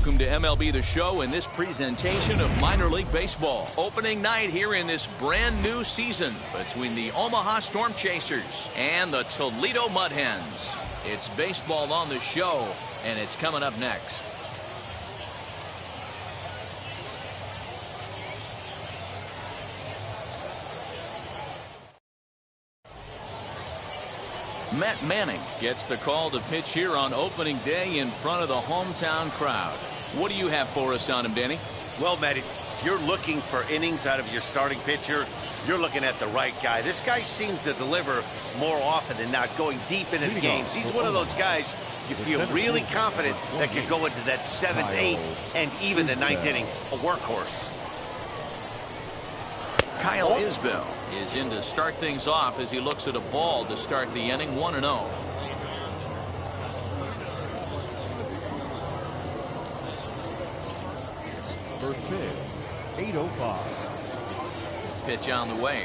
Welcome to MLB The Show and this presentation of minor league baseball. Opening night here in this brand new season between the Omaha Storm Chasers and the Toledo Mud Hens. It's baseball on the show, and it's coming up next. Matt Manning gets the call to pitch here on opening day in front of the hometown crowd. What do you have for us on him, Danny? Well, Matt, if you're looking for innings out of your starting pitcher, you're looking at the right guy. This guy seems to deliver more often than not, going deep into the games. He's one of those guys you feel really confident that could go into that 7th, 8th, and even the 9th inning, a workhorse. Kyle Isbell is in to start things off as he looks at a ball to start the inning, 1-0. First pitch, 8:05. Pitch on the way.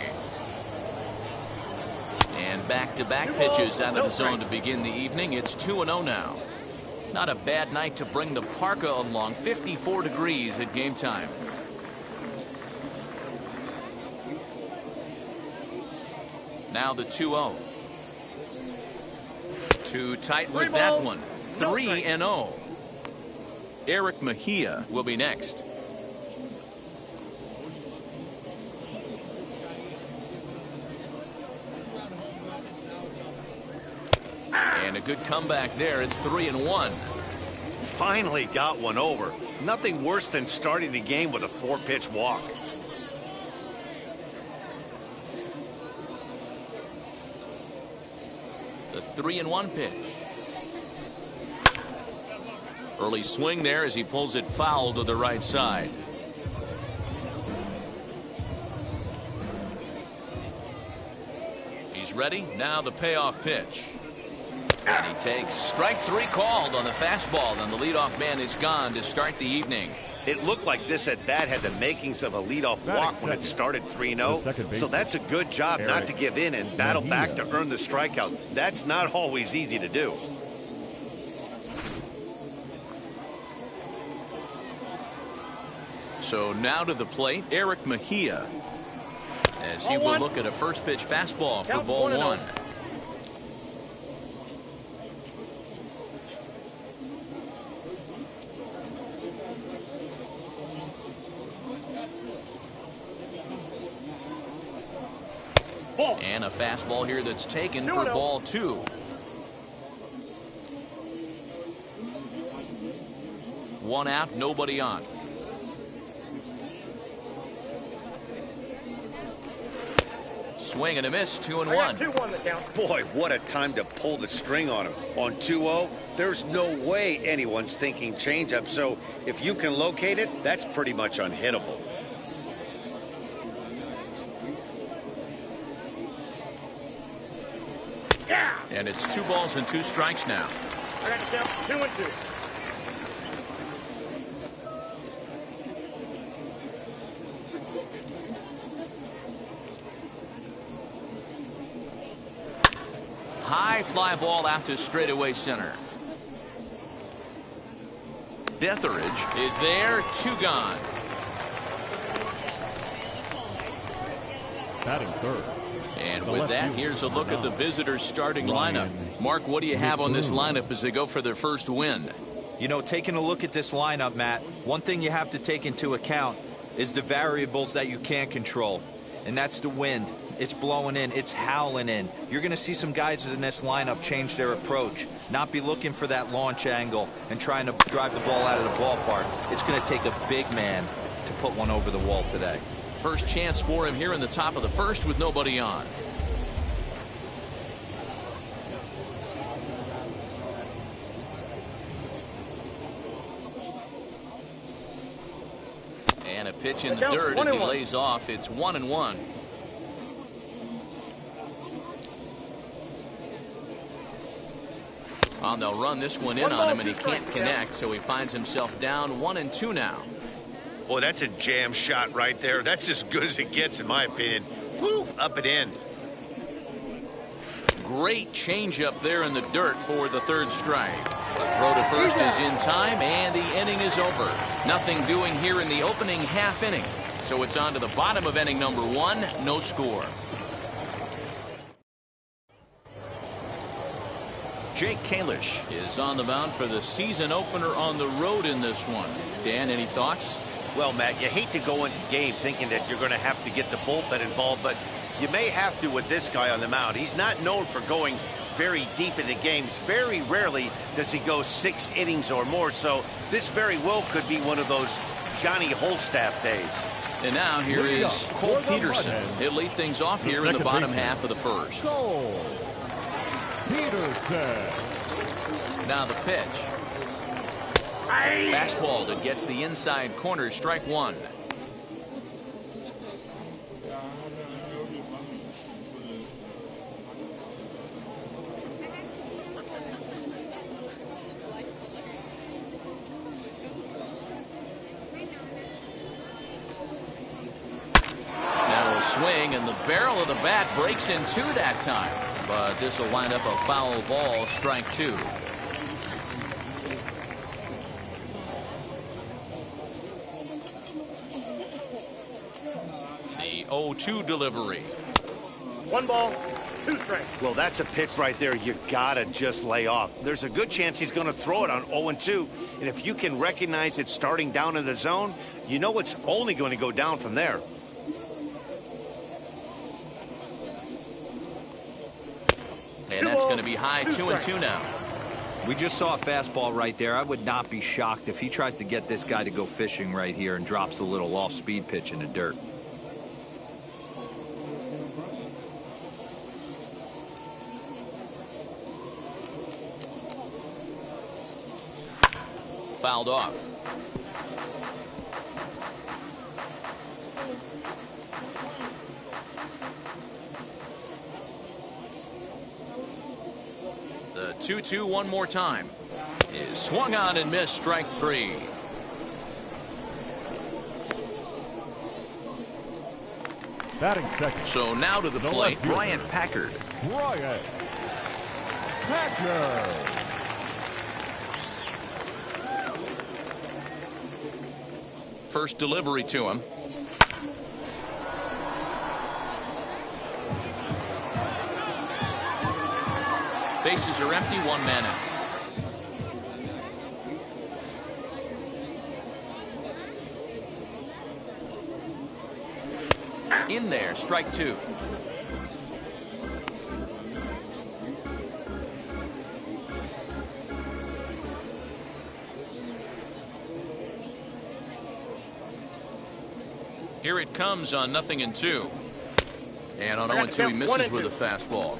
And back-to-back pitches out of the zone to begin the evening. It's 2-0 now. Not a bad night to bring the parka along. 54 degrees at game time. Now the 2-0. Too tight with that one. 3-0. Eric Mejia will be next. And a good comeback there. It's 3-1. Finally got one over. Nothing worse than starting the game with a 4-pitch walk. The 3-1 pitch. Early swing there as he pulls it foul to the right side. He's ready. Now the payoff pitch. And he takes strike 3 called on the fastball, and the leadoff man is gone to start the evening. It looked like this at bat had the makings of a leadoff walk when it started 3-0. So that's a good job not to give in and battle back to earn the strikeout. That's not always easy to do. So now to the plate, Eric Mejia, as he will look at a first pitch fastball for ball 1. And a fastball here that's taken for ball 2. One out, nobody on. Swing and a miss, 2-1. Boy, what a time to pull the string on him. On 2-0, there's no way anyone's thinking changeup. So if you can locate it, that's pretty much unhittable. And it's 2 balls and 2 strikes now. I got to count 2-2. High fly ball out to straightaway center. Detheridge is there, 2 gone. Batting third. And with that, here's a look at the visitors' starting lineup. Mark, what do you have on this lineup as they go for their first win? You know, taking a look at this lineup, Matt, one thing you have to take into account is the variables that you can't control, and that's the wind. It's blowing in, it's howling in. You're going to see some guys in this lineup change their approach, not be looking for that launch angle and trying to drive the ball out of the ballpark. It's going to take a big man to put one over the wall today. First chance for him here in the top of the first with nobody on. And a pitch in the dirt as he lays off. It's 1-1. And they'll run this one in on him, and he can't connect, so he finds himself down 1-2 now. Boy, that's a jam shot right there. That's as good as it gets, in my opinion. Woo! Up and in. great changeup there in the dirt for the third strike. The throw to first is in time, and the inning is over. Nothing doing here in the opening half inning. So it's on to the bottom of inning number 1, no score. Jake Kalish is on the mound for the season opener on the road in this one. Dan, any thoughts? Well, Matt, you hate to go into game thinking that you're going to have to get the bullpen involved, but you may have to with this guy on the mound. He's not known for going very deep into games. Very rarely does he go 6 innings or more, so this very well could be one of those Johnny Holstaff days. And now here is Cole Peterson. He'll lead things off here in the bottom half of the first. Cole Peterson. Now the pitch. Fastball that gets the inside corner, strike 1. Now a swing, and the barrel of the bat breaks in 2 that time. But this will wind up a foul ball, strike 2. The 0-2 delivery. 1 ball, 2 strikes. Well, that's a pitch right there you gotta just lay off. There's a good chance he's going to throw it on 0-2, and if you can recognize it starting down in the zone, you know it's only going to go down from there. And that's going to be high, 2-2 now. We just saw a fastball right there. I would not be shocked if he tries to get this guy to go fishing right here and drops a little off-speed pitch in the dirt. Fouled off. The 2-2 one more time is swung on and missed, strike 3. Batting second. So now to the plate, Bryant Packard. Bryant Packard. First delivery to him. Bases are empty, 1 man out. In there, strike 2. Here it comes on 0-2. And on 0-2, he misses with a fastball.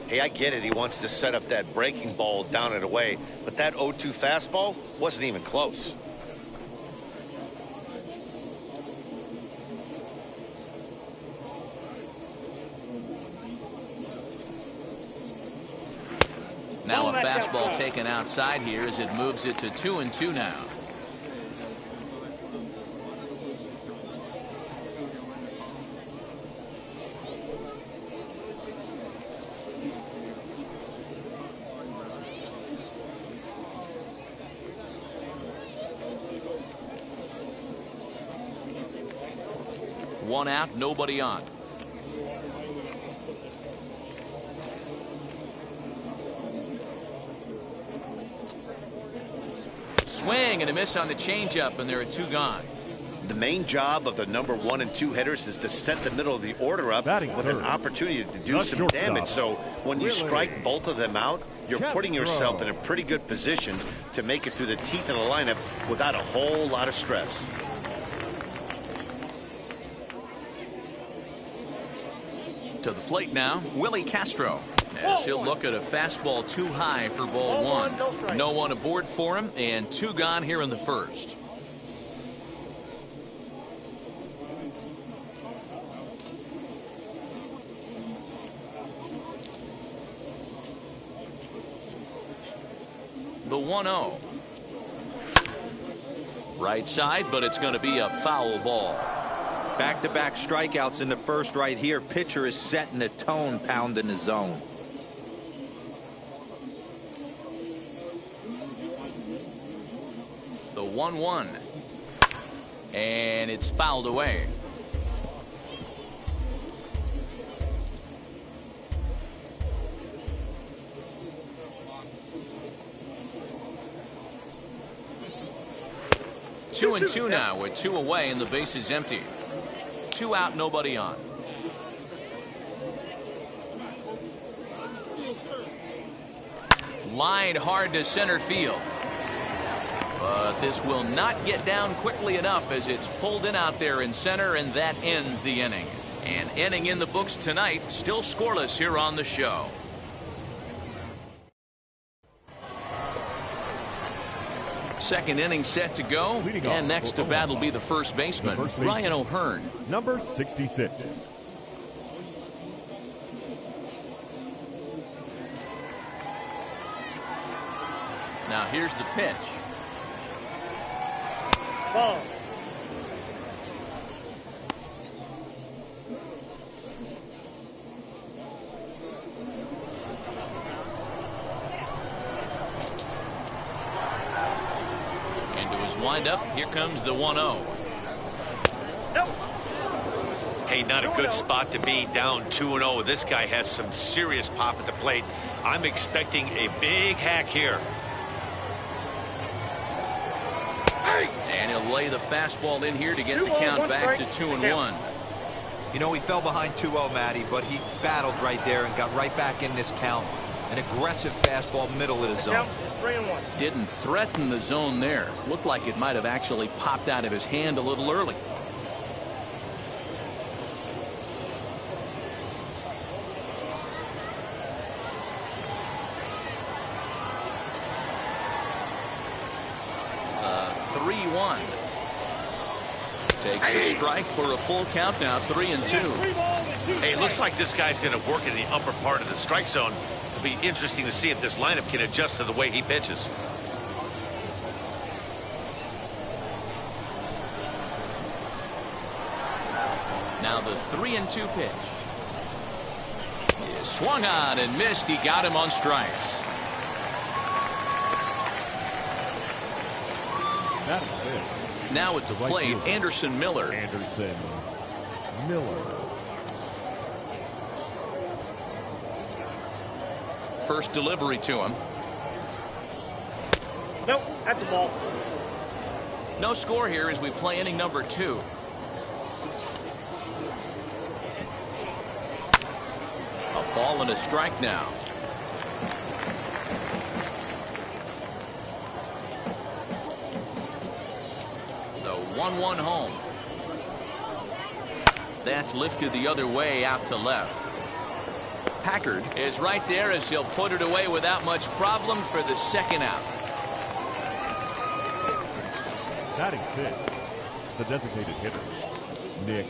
Hey, I get it. He wants to set up that breaking ball down and away, but that 0-2 fastball wasn't even close. Now a fastball taken outside here as it moves it to 2-2 now. One out, nobody on. Swing and a miss on the changeup, and there are 2 gone. The main job of the number 1 and 2 hitters is to set the middle of the order up with an opportunity to do some damage. So when you strike both of them out, you're putting yourself in a pretty good position to make it through the teeth of the lineup without a whole lot of stress. To the plate now, Willy Castro, as he'll look at a fastball too high for ball 1. No one aboard for him, and 2 gone here in the first. The 1-0. Right side, but it's going to be a foul ball. Back-to-back strikeouts in the first right here. Pitcher is setting the tone, pounding the zone. 1-1. And it's fouled away. Two and two now with 2 away and the base is empty. 2 out, nobody on. Line hard to center field. But this will not get down quickly enough as it's pulled in out there in center, and that ends the inning. An inning in the books tonight, still scoreless here on the show. Second inning set to go, and next to bat will be the first baseman, Ryan O'Hearn. Number 66. Now here's the pitch. Ball. Wind up. Here comes the 1-0. Nope. Hey, not a good spot to be, down 2-0. This guy has some serious pop at the plate. I'm expecting a big hack here. And he'll lay the fastball in here to get the count back to 2-1. You know, he fell behind 2-0, Matty, but he battled right there and got right back in this count. An aggressive fastball middle of the zone. 3-1. Didn't threaten the zone there. Looked like it might have actually popped out of his hand a little early. The 3-1. Takes a strike for a full count now, 3-2. Hey, looks like this guy's going to work in the upper part of the strike zone. It'll be interesting to see if this lineup can adjust to the way he pitches. Now the 3-2 pitch. He swung on and missed. He got him on strikes. That is it. Now at the plate, Anderson Miller. Anderson Miller. First delivery to him. Nope, that's a ball. No score here as we play inning number 2. A ball and a strike now. The 1-1 home. That's lifted the other way out to left. Packard is right there as he'll put it away without much problem for the second out. Batting 6. The designated hitter, Nick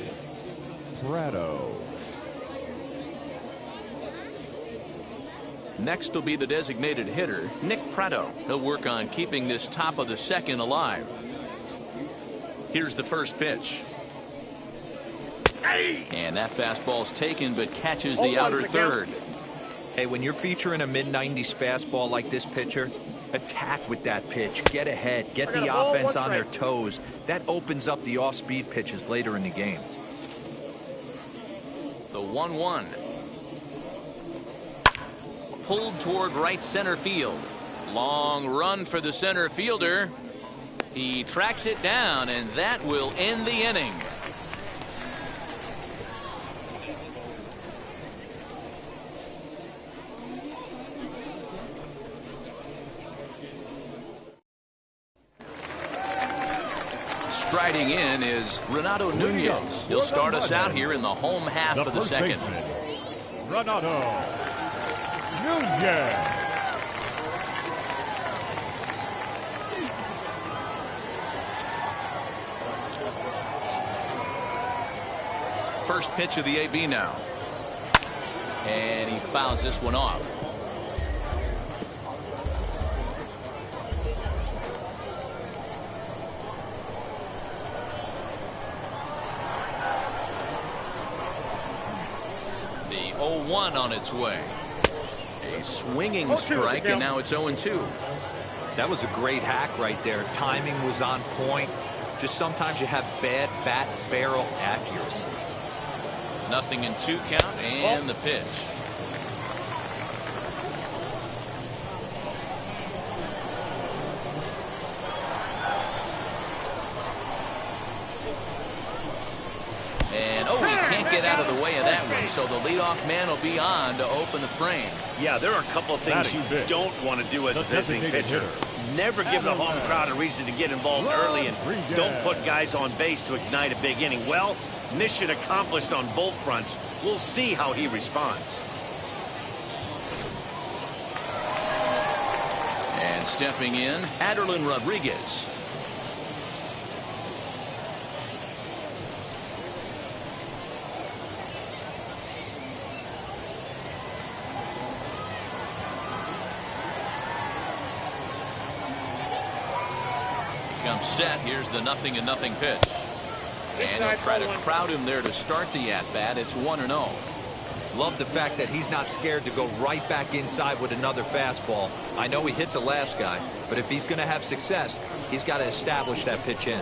Prado. Next will be the designated hitter, Nick Prado. He'll work on keeping this top of the second alive. Here's the first pitch. And that fastball's taken but catches the outer third. Hey, when you're featuring a mid-90s fastball like this pitcher, attack with that pitch. Get ahead. Get the offense on their toes. That opens up the off-speed pitches later in the game. The 1-1. Pulled toward right center field. Long run for the center fielder. He tracks it down, and that will end the inning. Striding in is Renato Nunez. He'll start us out here in the home half of the second. Baseman, Renato Nunez. First pitch of the AB now. And he fouls this one off. The 0-1 on its way. A swinging strike, and now it's 0-2. That was a great hack right there. Timing was on point. Just sometimes you have bad bat barrel accuracy. 0-2 count and the pitch. And he can't get out of the way of that one, so the leadoff man will be on to open the frame. Yeah, there are a couple of things you don't want to do as a visiting pitcher. Never give the home crowd a reason to get involved early, and don't put guys on base to ignite a big inning. Well, mission accomplished on both fronts. We'll see how he responds. And stepping in, Aderlin Rodriguez. Comes set. Here's the 0-0 pitch. And they'll try to crowd him there to start the at-bat. It's 1-0. Love the fact that he's not scared to go right back inside with another fastball. I know he hit the last guy, but if he's going to have success, he's got to establish that pitch in.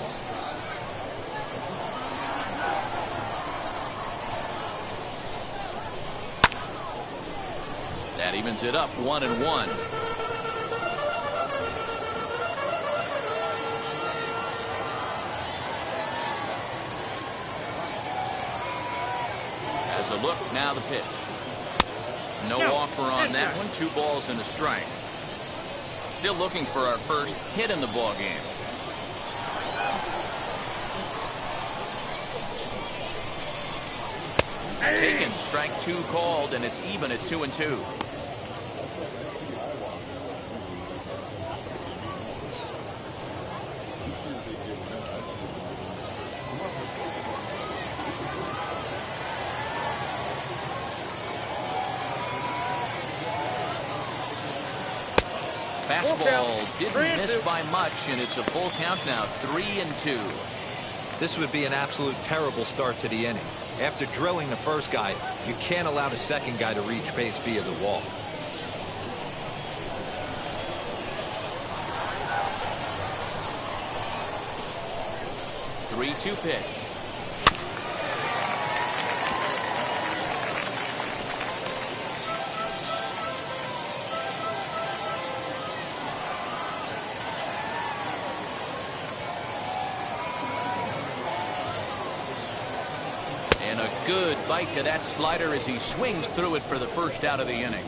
That evens it up 1-1. A look, now the pitch. No offer on that one. 2 balls and a strike. Still looking for our first hit in the ball game. Taken, strike 2 called, and it's even at 2-2. Fastball didn't miss by much, and it's a full count now, 3-2. This would be an absolute terrible start to the inning. After drilling the first guy, you can't allow the second guy to reach base via the wall. Three-two pitch. And a good bite to that slider as he swings through it for the first out of the inning.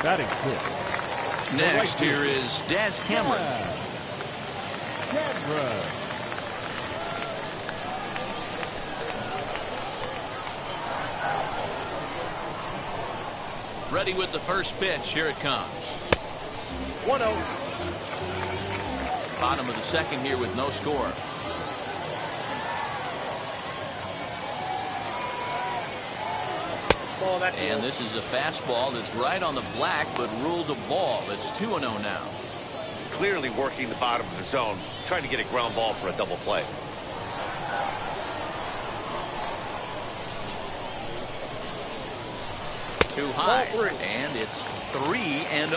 Batting fifth. Next, here is Des Cameron. Ready with the first pitch. Here it comes. 1-0. Bottom of the second here with no score. And this is a fastball that's right on the black, but ruled a ball. It's 2-0 now. Clearly working the bottom of the zone, trying to get a ground ball for a double play. Too high, and it's 3-0.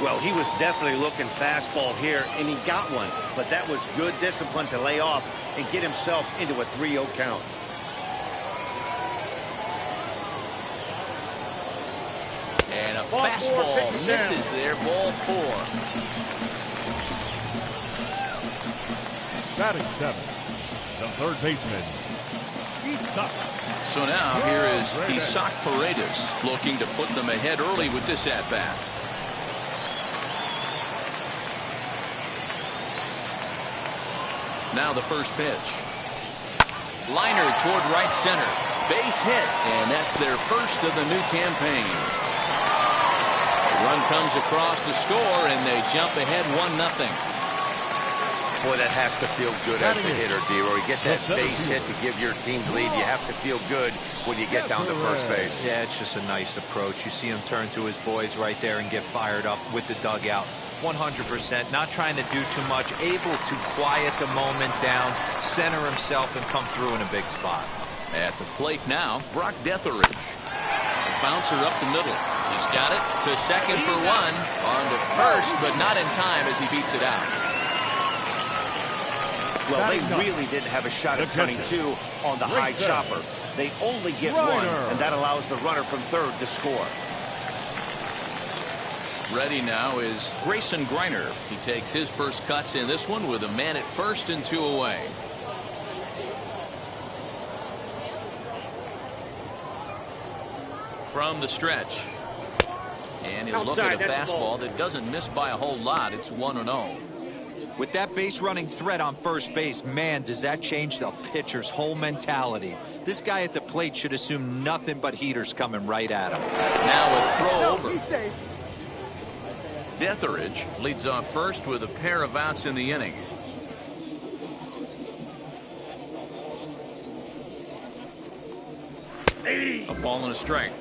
Well, he was definitely looking fastball here, and he got one. But that was good discipline to lay off and get himself into a 3-0 count. And a fastball misses there, ball 4. Batting seventh, the third baseman, Isak. So now here is Isak Paredes looking to put them ahead early with this at-bat. Now the first pitch. Liner toward right center. Base hit, and that's their first of the new campaign. The run comes across to score, and they jump ahead 1-0. Boy, that has to feel good as a hitter, D-Roy. You get that base hit to give your team the lead. You have to feel good when you get down to first base. Yeah, it's just a nice approach. You see him turn to his boys right there and get fired up with the dugout. 100%, not trying to do too much, able to quiet the moment down, center himself, and come through in a big spot. At the plate now, Brock Detheridge. A bouncer up the middle. He's got it to second for one. On to first, but not in time as he beats it out. Well, they really didn't have a shot at turning two on the high chopper. They only get one, and that allows the runner from third to score. Ready now is Grayson Griner. He takes his first cuts in this one with a man at first and 2 away. From the stretch. And he'll look at a fastball that doesn't miss by a whole lot. It's 1-0. With that base running threat on first base, man, does that change the pitcher's whole mentality. This guy at the plate should assume nothing but heaters coming right at him. Now a throw over. Deatheridge leads off first with a pair of outs in the inning. A ball and a strike.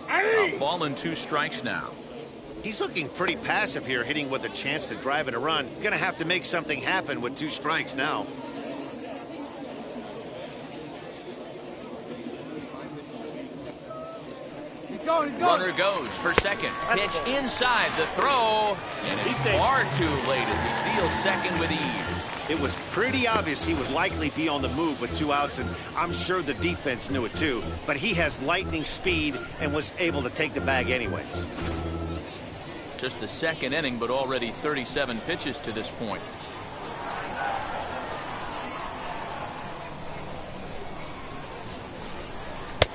A ball and 2 strikes now. He's looking pretty passive here, hitting with a chance to drive in a run. Gonna have to make something happen with 2 strikes now. Runner goes for second. Pitch inside the throw. And it's far too late as he steals second with ease. It was pretty obvious he would likely be on the move with 2 outs, and I'm sure the defense knew it too. But he has lightning speed and was able to take the bag anyways. Just the second inning, but already 37 pitches to this point.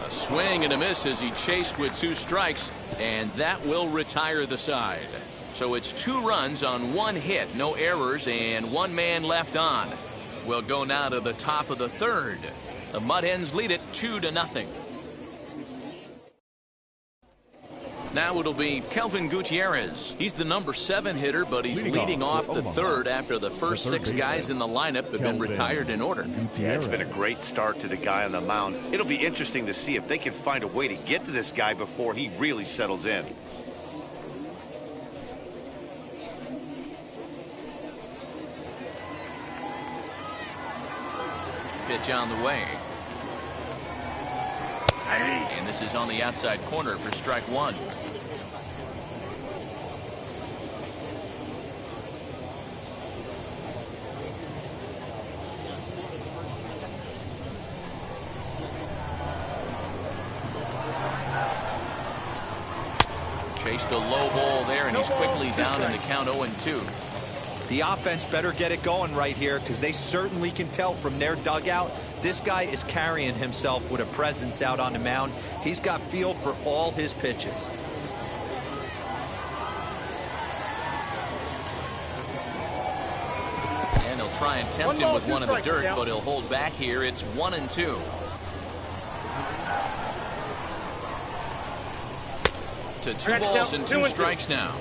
A swing and a miss as he chased with 2 strikes, and that will retire the side. So it's 2 runs on 1 hit, no errors, and 1 man left on. We'll go now to the top of the third. The Mud Hens lead it 2-0. Now it'll be Kelvin Gutierrez. He's the number 7 hitter, but he's leading off the third after the first 6 guys in the lineup have been retired in order. Yeah, it's been a great start to the guy on the mound. It'll be interesting to see if they can find a way to get to this guy before he really settles in. Pitch on the way. And this is on the outside corner for strike 1. Chased a low ball there, and he's quickly down in the count 0-2. The offense better get it going right here, because they certainly can tell from their dugout this guy is carrying himself with a presence out on the mound. He's got feel for all his pitches. And he'll try and tempt him with one in the dirt, but he'll hold back here. It's 1-2. To 2 balls and 2 strikes now.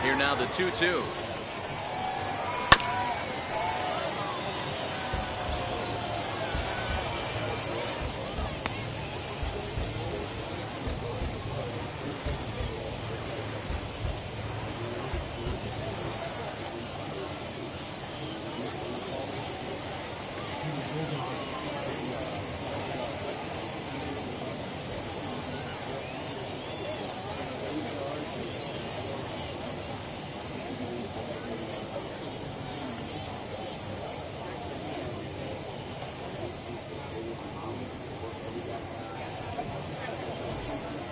Here now the 2-2.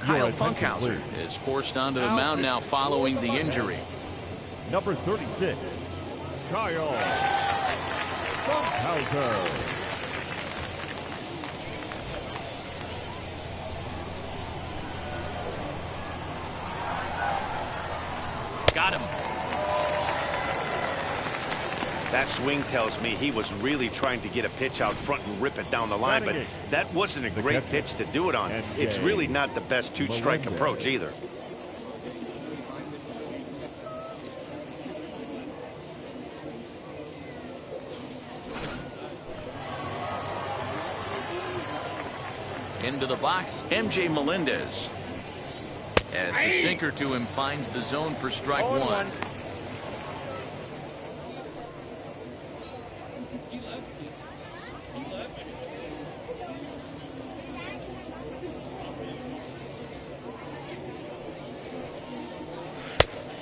Kyle Funkhauser is forced onto the mound now following the injury. Number 36, Kyle Funkhauser. Got him. That swing tells me he was really trying to get a pitch out front and rip it down the line, but that wasn't a great pitch to do it on. It's really not the best two-strike approach either. Into the box, MJ Melendez. As the sinker to him finds the zone for strike one.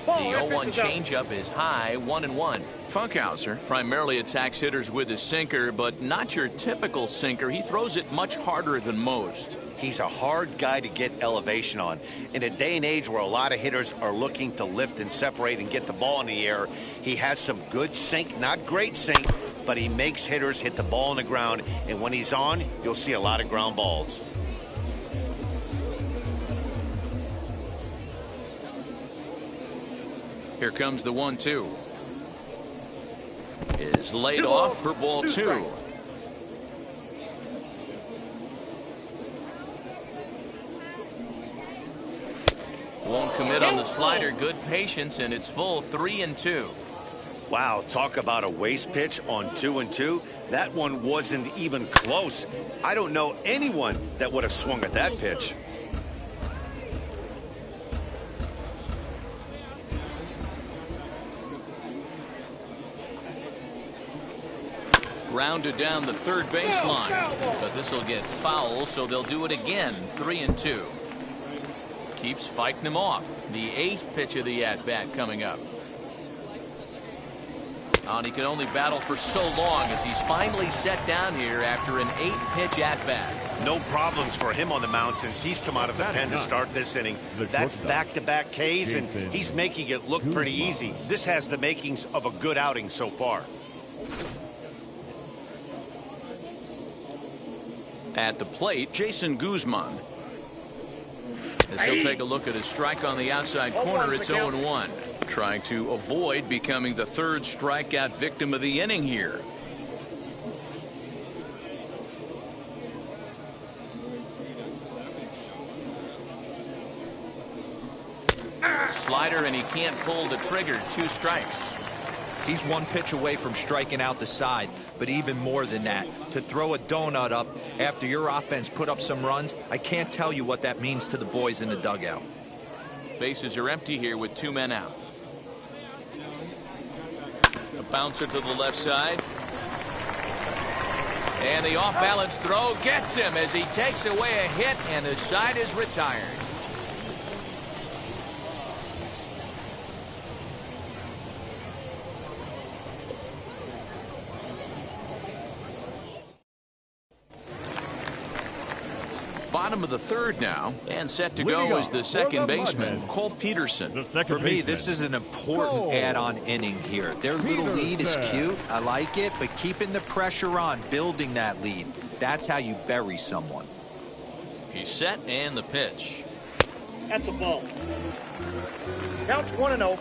The 0-1 changeup is high, 1-1. Funkhauser primarily attacks hitters with his sinker, but not your typical sinker. He throws it much harder than most. He's a hard guy to get elevation on. In a day and age where a lot of hitters are looking to lift and separate and get the ball in the air, he has some good sink, not great sink, but he makes hitters hit the ball on the ground, and when he's on, you'll see a lot of ground balls. Here comes the 1-2. Is laid off for ball two. Won't commit on the slider. Good patience, and it's full 3-2. Wow, talk about a waste pitch on 2-2. That one wasn't even close. I don't know anyone that would have swung at that pitch. Grounded down the third baseline, but this will get foul, so they'll do it again. 3-2. Keeps fighting him off. The 8th pitch of the at-bat coming up. And he can only battle for so long as he's finally set down here after an 8-pitch at-bat. No problems for him on the mound since he's come out of the pen to start this inning. That's back-to-back Ks, and he's making it look pretty easy. This has the makings of a good outing so far. At the plate, Jason Guzman. As he'll take a look at his strike on the outside corner, it's 0-1. Trying to avoid becoming the third strikeout victim of the inning here. Slider, and he can't pull the trigger. 2 strikes. He's 1 pitch away from striking out the side, but even more than that, to throw a donut up after your offense put up some runs, I can't tell you what that means to the boys in the dugout. Bases are empty here with 2 men out. A bouncer to the left side. And the off-balance throw gets him as he takes away a hit, and the side is retired. Bottom of the third now, and set to go is the second baseman, Cole Peterson. For me, this is an important add-on inning here. Their little lead is cute. I like it, but keeping the pressure on, building that lead, that's how you bury someone. He's set, and the pitch. That's a ball. Counts 1-0.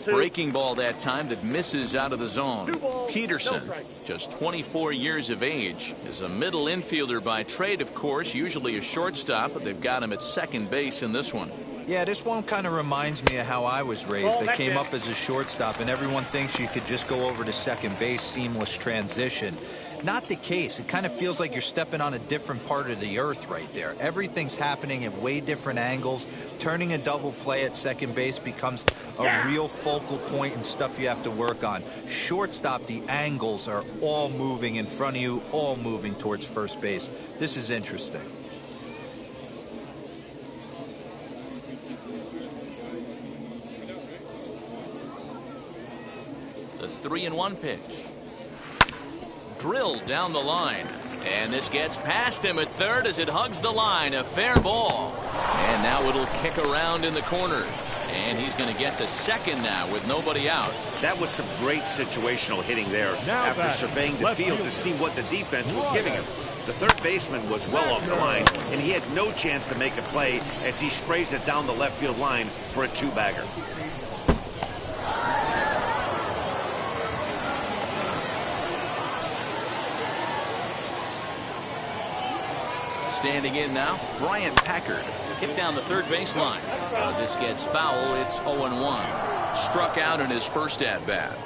Breaking ball that time that misses out of the zone. Peterson, just 24 years of age, is a middle infielder by trade, of course, usually a shortstop, but they've got him at second base in this one. Yeah, this one kind of reminds me of how I was raised. I came up as a shortstop, and everyone thinks you could just go over to second base, seamless transition. Not the case. It kind of feels like you're stepping on a different part of the earth right there. Everything's happening at way different angles. Turning a double play at second base becomes a real focal point and stuff you have to work on. Shortstop, the angles are all moving in front of you, all moving towards first base. This is interesting. The 3-1 pitch. Drilled down the line, and this gets past him at third as it hugs the line. A fair ball, and now it'll kick around in the corner, and he's going to get to second now with nobody out. That was some great situational hitting there after surveying the field to see what the defense was giving him. The third baseman was well off the line, and he had no chance to make a play as he sprays it down the left field line for a two-bagger. Standing in now, Bryant Packard. Hit down the third baseline. This gets foul. It's 0-1. Struck out in his first at-bat.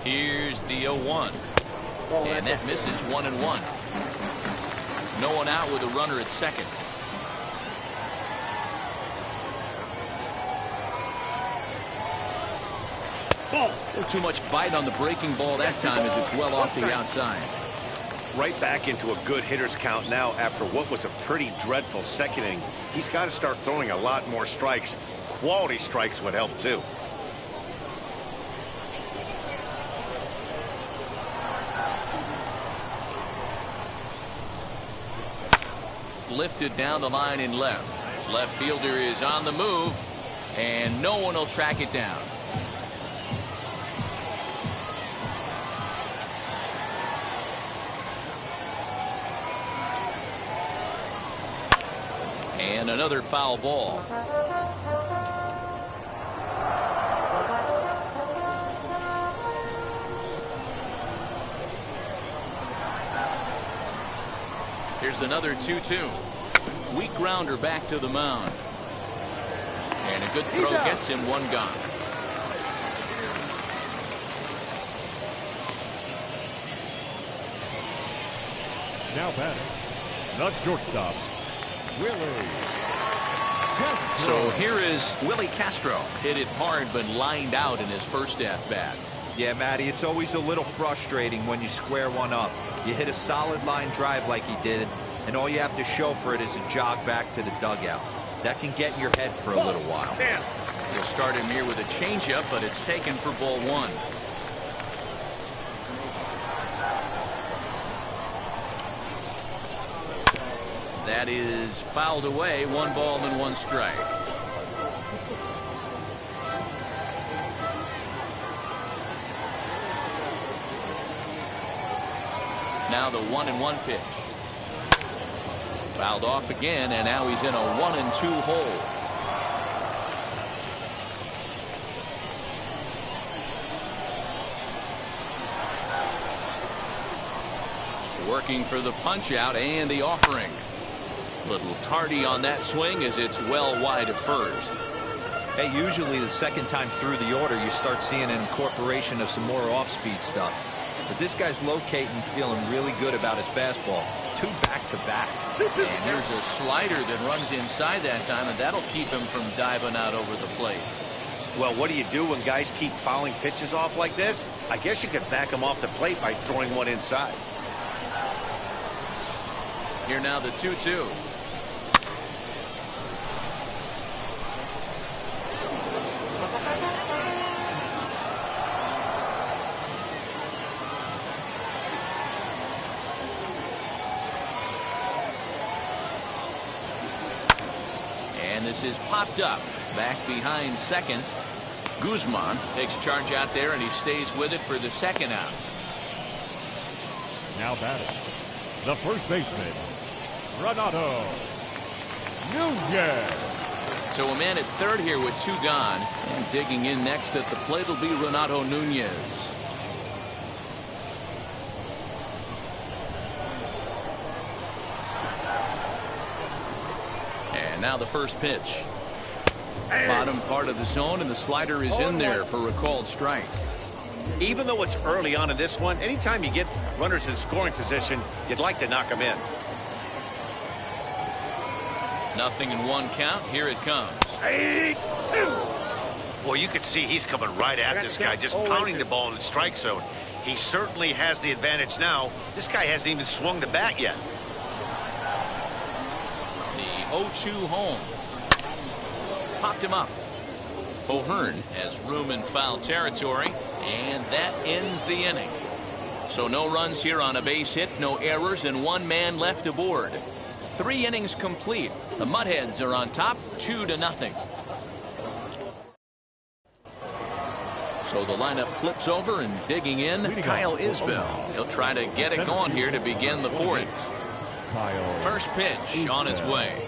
Here's the 0-1. And that misses 1-1. No one out with a runner at second. Too much bite on the breaking ball that time as it's well off the outside. Right back into a good hitter's count now after what was a pretty dreadful second inning. He's got to start throwing a lot more strikes. Quality strikes would help too. Lifted down the line in left. Left fielder is on the move, and no one will track it down. And another foul ball. Here's another 2-2. Weak grounder back to the mound. And a good throw gets him one gone. Now batting, the shortstop, Willy Castro. So here is Willy Castro. Hit it hard but lined out in his first at-bat. Yeah, Matty, it's always a little frustrating when you square one up. You hit a solid line drive like he did, and all you have to show for it is a jog back to the dugout. That can get in your head for a little while. They'll start him here with a changeup, but it's taken for ball one. That is fouled away. 1 ball and 1 strike. Now the 1-1 pitch. Fouled off again, and now he's in a 1-2 hole. Working for the punch out and the offering. Little tardy on that swing as it's well wide of first. Hey, usually the second time through the order you start seeing an incorporation of some more off-speed stuff. But this guy's locating, feeling really good about his fastball. 2 back-to-back. And here's a slider that runs inside that time, and that'll keep him from diving out over the plate. Well, what do you do when guys keep fouling pitches off like this? I guess you could back them off the plate by throwing one inside. Here now the 2-2. And this is popped up back behind second. Guzman takes charge out there, and he stays with it for the second out. Now batting, the first baseman, Renato Nunez. So a man at third here with 2 gone, and digging in next at the plate will be Renato Nunez. And now the first pitch. Bottom part of the zone, and the slider is in there for a called strike. Even though it's early on in this one, anytime you get runners in scoring position, you'd like to knock them in. 0-1 count. Here it comes. Well, you can see he's coming right at this guy, just pounding the ball in the strike zone. He certainly has the advantage now. This guy hasn't even swung the bat yet. The 0-2 home. Popped him up. O'Hearn has room in foul territory, and that ends the inning. So no runs here on a base hit, no errors, and 1 man left aboard. 3 innings complete. The Mudhens are on top 2-0. So the lineup flips over, and digging in, Kyle Isbell. He'll try to get it going here to begin the 4th. First pitch on its way.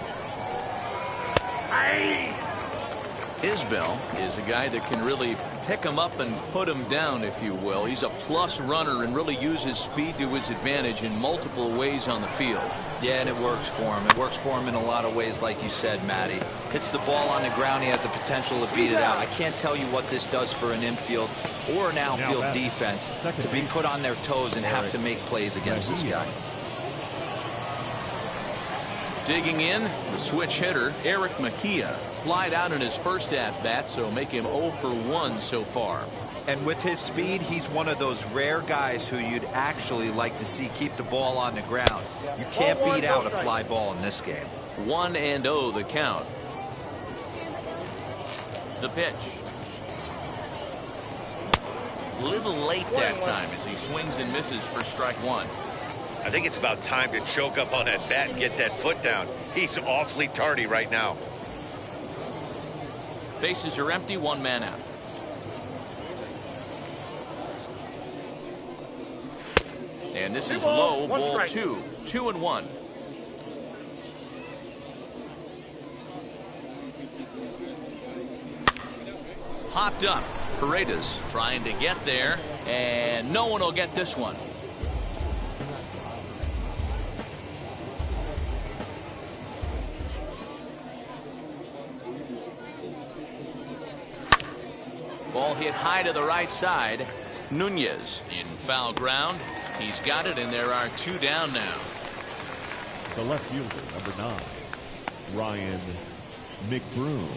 Isbell is a guy that can really pick him up and put him down, if you will. He's a plus runner and really uses speed to his advantage in multiple ways on the field. Yeah, and it works for him. It works for him in a lot of ways, like you said, Matty. Hits the ball on the ground, he has the potential to beat it out. I can't tell you what this does for an infield or an outfield defense to be put on their toes and have to make plays against this guy. Digging in, the switch hitter, Eric Mejia. Flied out in his first at-bat, so make him 0 for 1 so far. And with his speed, he's one of those rare guys who you'd actually like to see keep the ball on the ground. You can't beat out a fly ball in this game. 1-0 the count. The pitch. Little late that time as he swings and misses for strike 1. I think it's about time to choke up on that bat and get that foot down. He's awfully tardy right now. Bases are empty, 1 man out. And this is low, ball 2. 2-1. Hopped up. Paredes trying to get there, and no one will get this one. Ball hit high to the right side. Nunez in foul ground. He's got it, and there are 2 down now. The left fielder, number 9, Ryan McBroom.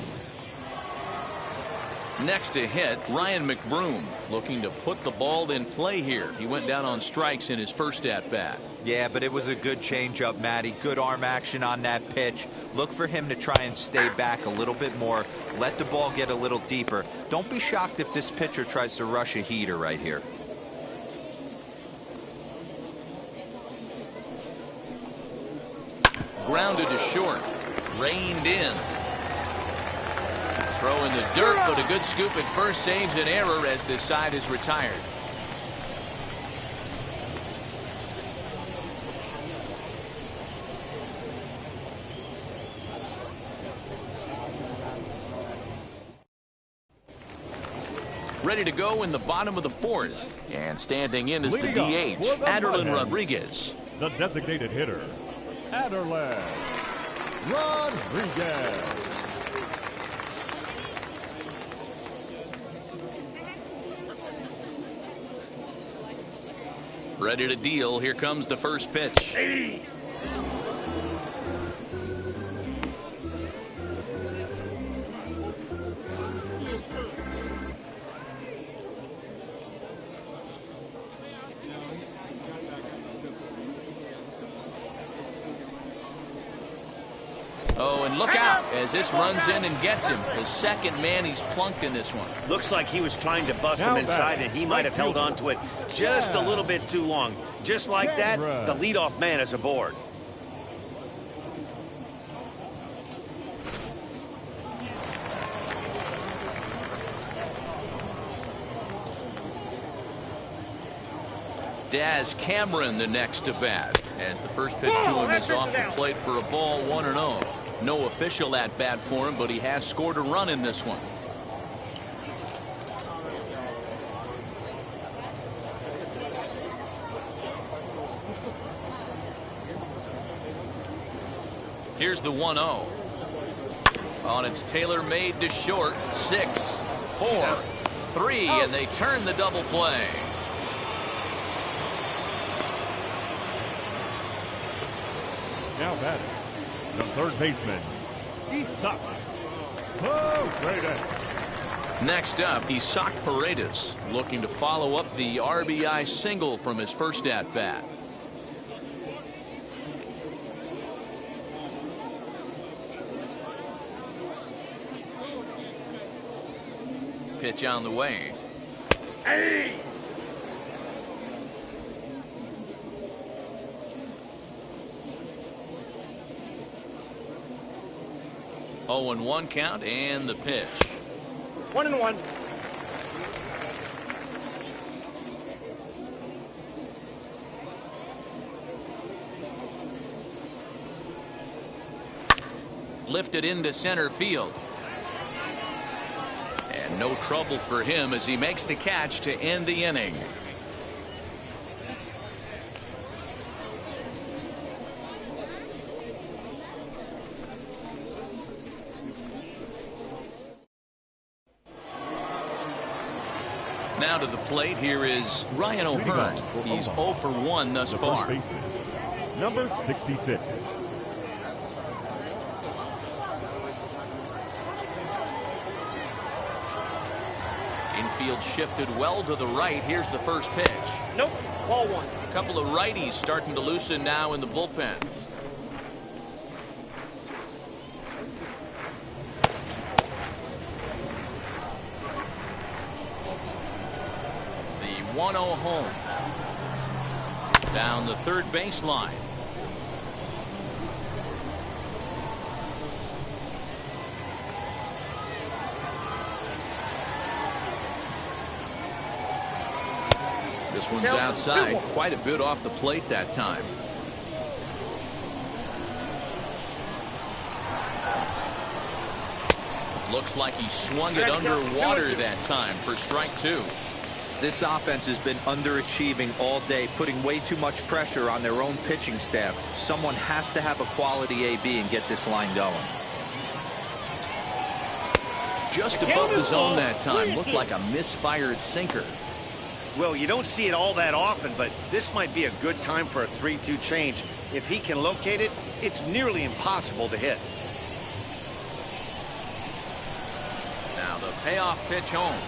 Next to hit, Ryan McBroom looking to put the ball in play here. He went down on strikes in his first at-bat. Yeah, but it was a good changeup, Matty. Good arm action on that pitch. Look for him to try and stay back a little bit more. Let the ball get a little deeper. Don't be shocked if this pitcher tries to rush a heater right here. Grounded to short. Reined in. Throw in the dirt, but a good scoop at first saves an error as this side is retired. Ready to go in the bottom of the 4th. And standing in is the DH, Aderlin Rodriguez. The designated hitter, Aderlin Rodriguez. Ready to deal. Here comes the first pitch. Oh, and look out as this runs in and gets him. The second man he's plunked in this one. Looks like he was trying to bust him inside, and he might have held on to it just a little bit too long. Just like that, the leadoff man is aboard. Daz Cameron the next to bat as the first pitch to him is off the plate for a ball, 1-0. No official at bat for him, but he has scored a run in this one. Here's the 1-0. On it's Taylor made to short. 6, 4, 3, and they turn the double play. Now batting, the third baseman, Isaac Paredes. Next up, Isaac Paredes looking to follow up the RBI single from his first at-bat. Pitch on the way. Hey! 0-1 count and the pitch. 1-1. Lifted into center field. And no trouble for him as he makes the catch to end the inning. Now to the plate, here is Ryan O'Hearn. He's 0 for 1 thus far. First baseman, number 66. Infield shifted well to the right. Here's the first pitch. Nope. Ball 1. A couple of righties starting to loosen now in the bullpen. The 1-0 home. Down the third baseline. This one's outside, quite a bit off the plate that time. Looks like he swung it underwater that time for strike 2. This offense has been underachieving all day, putting way too much pressure on their own pitching staff. Someone has to have a quality AB and get this line going. Just above the zone that time. Looked like a misfired sinker. Well, you don't see it all that often, but this might be a good time for a 3-2 change. If he can locate it, it's nearly impossible to hit. Now the payoff pitch home.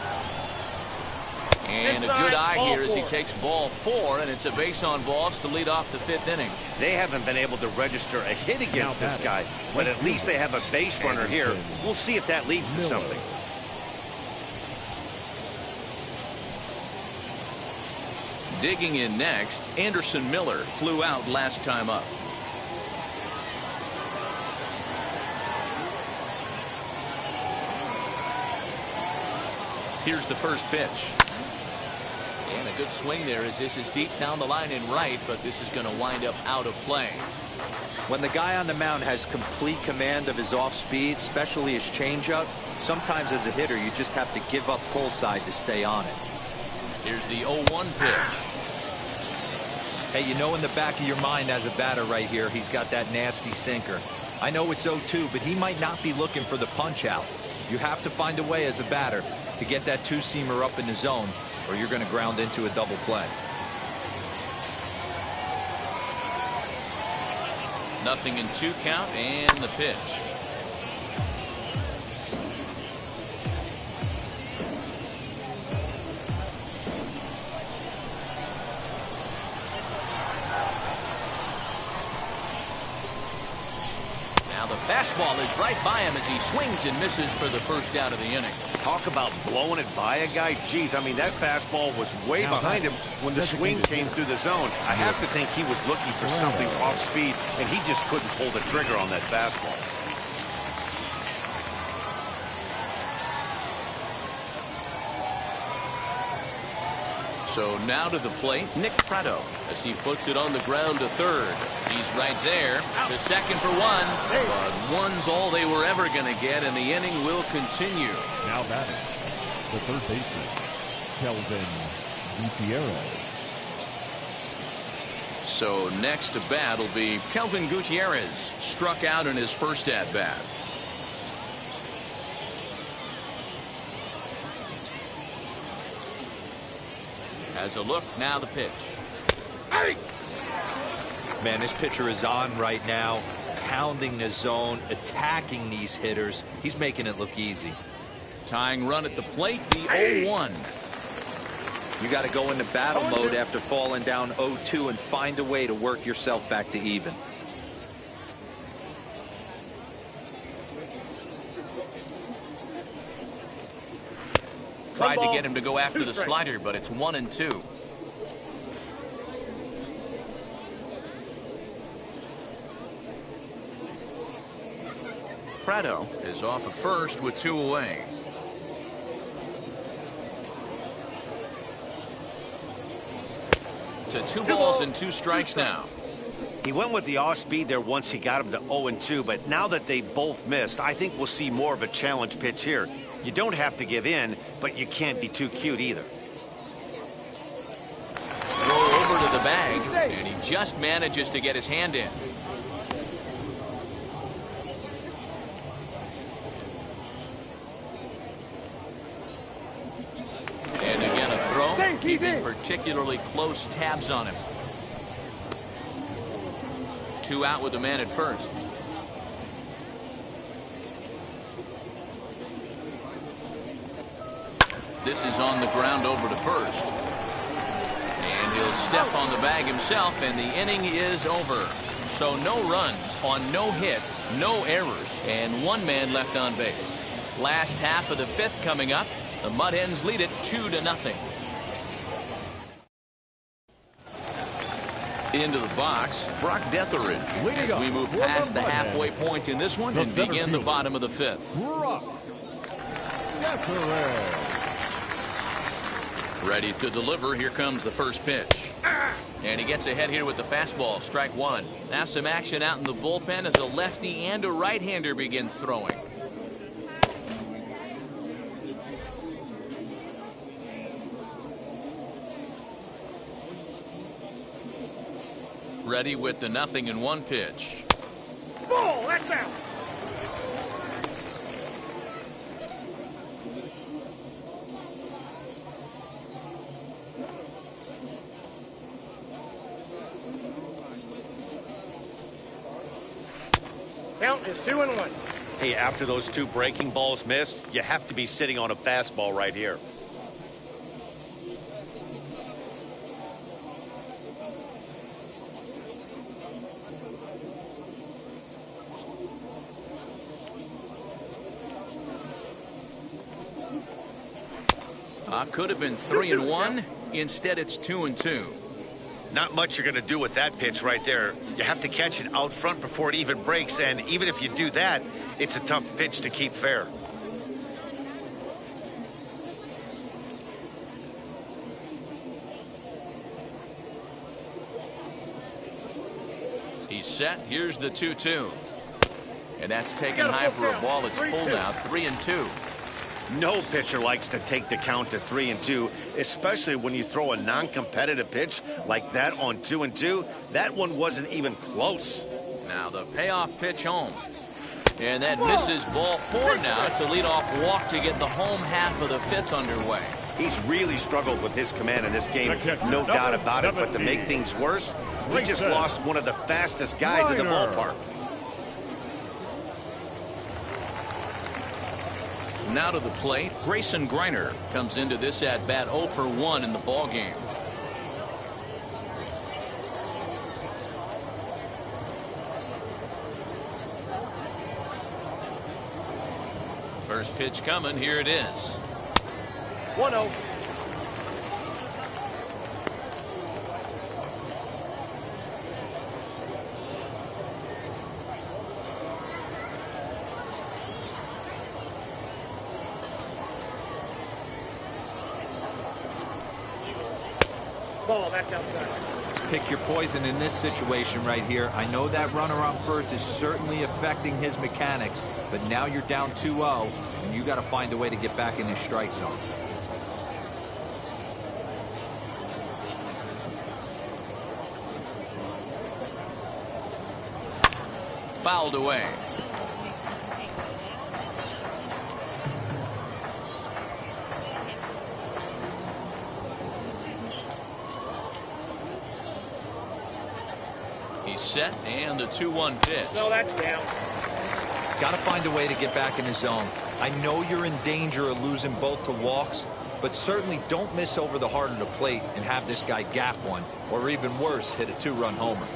And a good eye here as he takes ball 4, and it's a base on balls to lead off the 5th inning. They haven't been able to register a hit against this guy, but at least they have a base runner here. We'll see if that leads to something. Digging in next, Anderson Miller flew out last time up. Here's the first pitch. And a good swing there as this is deep down the line in right, but this is going to wind up out of play. When the guy on the mound has complete command of his off speed, especially his changeup, sometimes as a hitter you just have to give up pull side to stay on it. Here's the 0-1 pitch. Hey, you know in the back of your mind as a batter right here, he's got that nasty sinker. I know it's 0-2, but he might not be looking for the punch out. You have to find a way as a batter to get that two-seamer up in the zone, or you're going to ground into a double play. Nothing in 2 count and the pitch. Now the fastball is right by him as he swings and misses for the first out of the inning. Talk about blowing it by a guy. Geez, I mean, that fastball was way behind him when the swing came through the zone. I have to think he was looking for something off speed, and he just couldn't pull the trigger on that fastball. So now to the plate, Nick Pratto, as he puts it on the ground to third. He's right there to second for 1, but one's all they were ever going to get, and the inning will continue. Now batting, the third baseman, Kelvin Gutierrez. So next to bat will be Kelvin Gutierrez, struck out in his first at-bat. As a look, now the pitch. Man, this pitcher is on right now, pounding the zone, attacking these hitters. He's making it look easy. Tying run at the plate, the 0-1. You got to go into battle mode after falling down 0-2 and find a way to work yourself back to even. Tried to get him to go after the slider, but it's 1-2. Prado is off at first with 2 away. To 2 balls and 2 strikes now. He went with the off speed there once he got him to 0-2, but now that they both missed, I think we'll see more of a challenge pitch here. You don't have to give in, but you can't be too cute either. Throw over to the bag, and he just manages to get his hand in. And again a throw, keeping particularly close tabs on him. 2 out with the man at first. This is on the ground over to first. And he'll step on the bag himself, and the inning is over. So no runs on no hits, no errors, and 1 man left on base. Last half of the 5th coming up. The Mud Hens lead it 2-0. Into the box, Brock Detheridge, as we move past the halfway point in this one and begin the bottom of the 5th. Brock Detheridge. Ready to deliver. Here comes the first pitch. And he gets ahead here with the fastball. Strike 1. Now some action out in the bullpen as a lefty and a right-hander begin throwing. Ready with the 0-1 pitch. Ball, that's out. Count is 2-1. Hey, after those 2 breaking balls missed, you have to be sitting on a fastball right here. Could have been 3-1. Instead, it's 2-2. Not much you're going to do with that pitch right there. You have to catch it out front before it even breaks, and even if you do that, it's a tough pitch to keep fair. He's set. Here's the 2-2. And that's taken high for a ball. It's full now, 3-2. No pitcher likes to take the count to 3-2, especially when you throw a non-competitive pitch like that on 2-2. That one wasn't even close. Now the payoff pitch home. And that misses ball 4 now. It's a leadoff walk to get the home half of the 5th underway. He's really struggled with his command in this game, no doubt about it. But to make things worse, he just lost one of the fastest guys in the ballpark. Now to the plate, Grayson Griner comes into this at bat 0 for 1 in the ball game. First pitch coming. Here it is. 1-0. Ball, that's outside. Let's pick your poison in this situation right here. I know that runner on first is certainly affecting his mechanics, but now you're down 2-0, and you got to find a way to get back in his strike zone. Fouled away. He's set, and the 2-1 pitch. No, that's down. Got to find a way to get back in his zone. I know you're in danger of losing both to walks, but certainly don't miss over the heart of the plate and have this guy gap one, or even worse, hit a 2-run homer.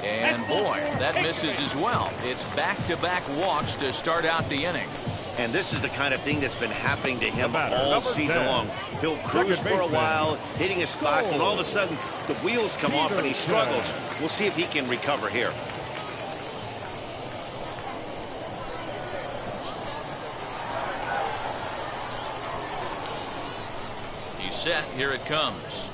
And boy, that misses as well. It's back-to-back walks to start out the inning. And this is the kind of thing that's been happening to him all number season 10. long. He'll cruise for a while, hitting his spots, and all of a sudden, the wheels come off and he struggles. We'll see if he can recover here. He's set. Here it comes.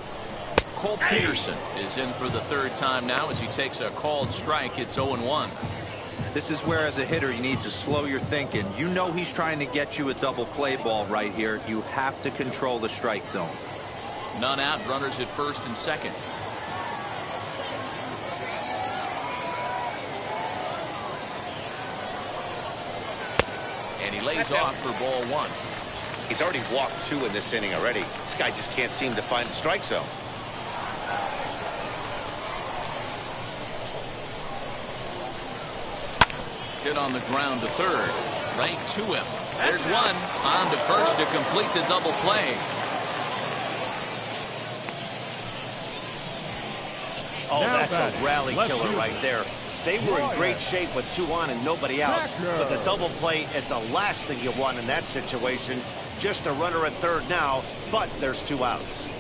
Cole Peterson is in for the third time now as he takes a called strike. It's 0-1. This is where, as a hitter, you need to slow your thinking. You know he's trying to get you a double play ball right here. You have to control the strike zone. None out, runners at first and second. And he lays off for ball one. He's already walked 2 in this inning already. This guy just can't seem to find the strike zone. Hit on the ground to third. Right to him. There's one. On to first to complete the double play. Oh, Now that's a batting, rally left killer fielder. right there. They were in great shape with 2 on and nobody out. But the double play is the last thing you want in that situation. Just a runner at third now, but there's 2 outs.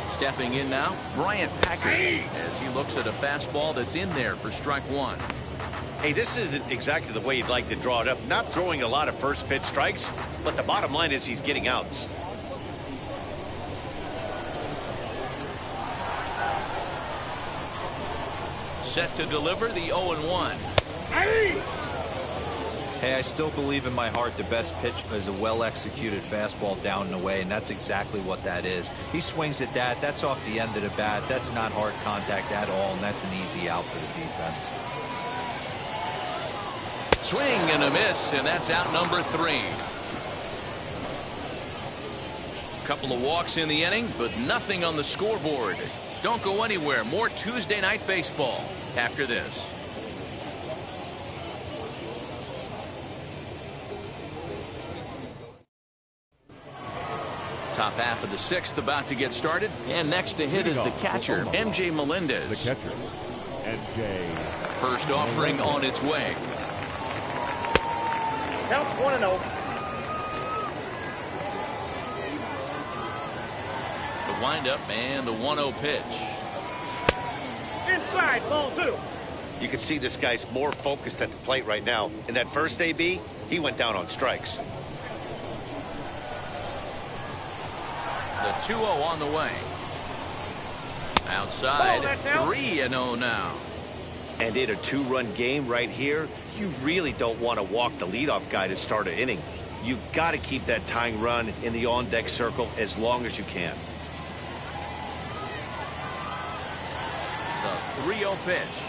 Stepping in now, Bryant Packer, as he looks at a fastball that's in there for strike one. Hey, this isn't exactly the way you'd like to draw it up. Not throwing a lot of first pitch strikes, but the bottom line is he's getting outs. Set to deliver the 0-1. Hey, I still believe in my heart the best pitch is a well-executed fastball down and away, and that's exactly what that is. He swings at that. That's off the end of the bat. That's not hard contact at all, and that's an easy out for the defense. Swing and a miss, and that's out number 3. Couple of walks in the inning, but nothing on the scoreboard. Don't go anywhere. More Tuesday Night Baseball after this. Top half of the 6th about to get started, and next to hit is the catcher, MJ Melendez. The catcher, MJ. First offering on its way. Count 1-0. The windup and the 1-0 pitch. Inside, ball 2. You can see this guy's more focused at the plate right now. In that first AB, he went down on strikes. The 2-0 on the way. Outside, 3-0 now. And in a 2-run game right here, you really don't want to walk the leadoff guy to start an inning. You got to keep that tying run in the on-deck circle as long as you can. The 3-0 pitch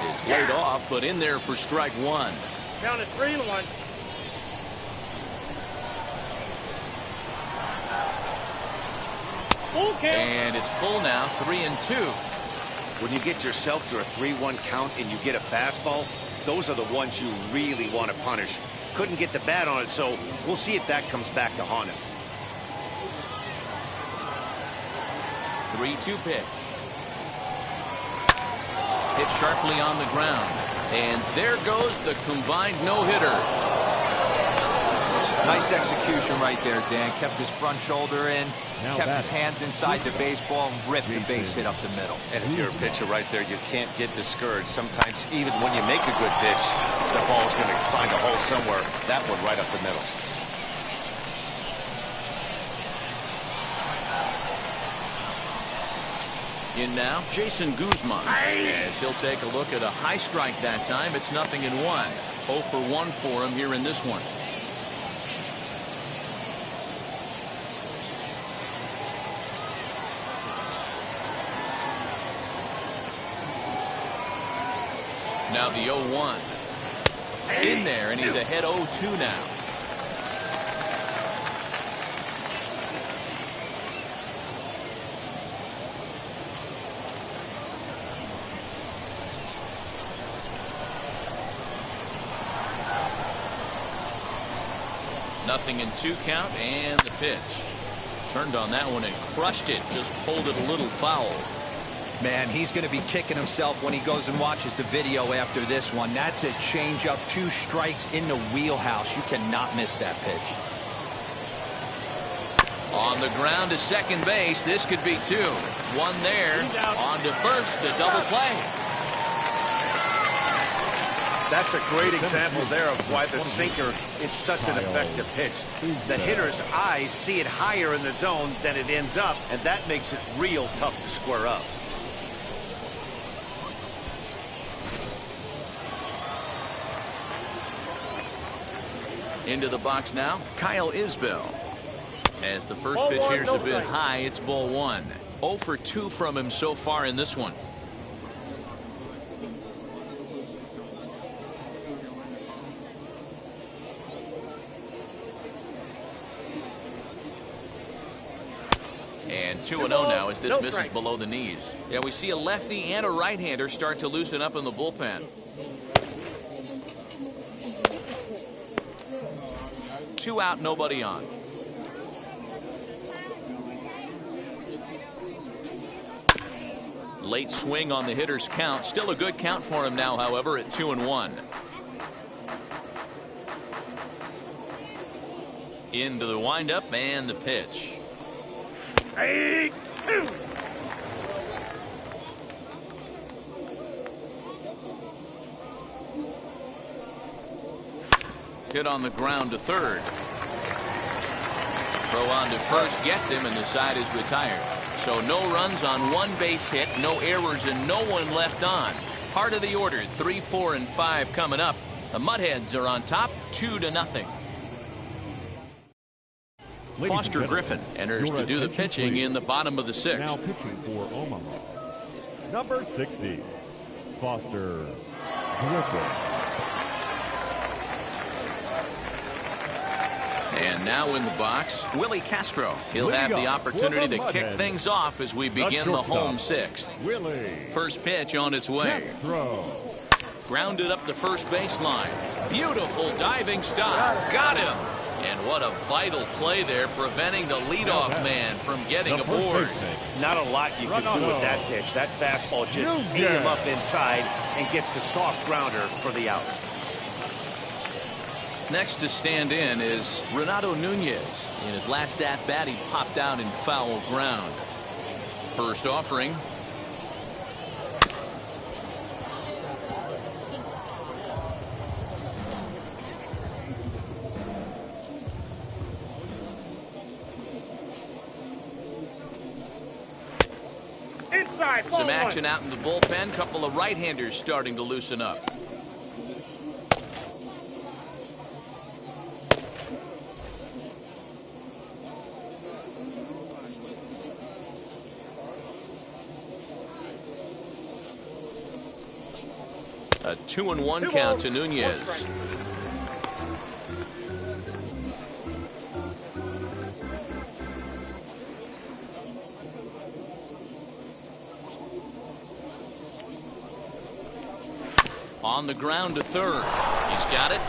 is laid off, but in there for strike one. Count at 3-1. Full count. And it's full now, 3-2. When you get yourself to a 3-1 count and you get a fastball, those are the ones you really want to punish. Couldn't get the bat on it, so we'll see if that comes back to haunt him. 3-2 pitch. Hit sharply on the ground. And there goes the combined no-hitter. Nice execution right there, Dan. Kept his front shoulder in, Now kept batting. his hands inside the baseball, and ripped the base hit up the middle. And if you're a pitcher right there, you can't get discouraged. Sometimes even when you make a good pitch, the ball's going to find a hole somewhere. That one right up the middle. In now, Jason Guzman. As he'll take a look at a high strike that time. It's 0-1. 0 for 1 for him here in this one. Now the 0-1. In there, and he's ahead 0-2 now. 0-2 count, and the pitch. Turned on that one and crushed it. Just pulled it a little foul. Man, he's going to be kicking himself when he goes and watches the video after this one. That's a changeup, 2 strikes in the wheelhouse. You cannot miss that pitch. On the ground to second base. This could be 2. 1 there. On to first. The double play. That's a great example there of why the sinker is such an effective pitch. The hitter's eyes see it higher in the zone than it ends up, and that makes it real tough to square up. Into the box now, Kyle Isbell. As the first pitch here's a bit high, it's ball 1. 0 for 2 from him so far in this one. And 2-0 now as this misses below the knees. Yeah, we see a lefty and a right-hander start to loosen up in the bullpen. 2 out, nobody on. Late swing on the hitter's count. Still a good count for him now, however, at 2-1. Into the windup and the pitch. 8-2. Hit on the ground to third. Throw on to first gets him, and the side is retired. So no runs on 1 base hit, no errors, and no one left on. Part of the order, 3, 4, and 5 coming up. The Mudheads are on top, 2-0. Foster Griffin enters to do the pitching in the bottom of the 6th. Now pitching for Omaha, number 60, Foster Griffin. And now in the box, Willy Castro. He'll have the opportunity to kick things off as we begin the home 6th. Willy First pitch on its way. Castro. Grounded up the first baseline. Beautiful diving stop. Got him. And what a vital play there, preventing the leadoff man from getting aboard. Not a lot you can do with that pitch. That fastball just ate him up inside and gets the soft grounder for the out. Next to stand in is Renato Nunez. In his last at-bat, he popped out in foul ground. First offering. Some action out in the bullpen. Couple of right-handers starting to loosen up. A 2-1 count to Nunez. On the ground to third. He's got it.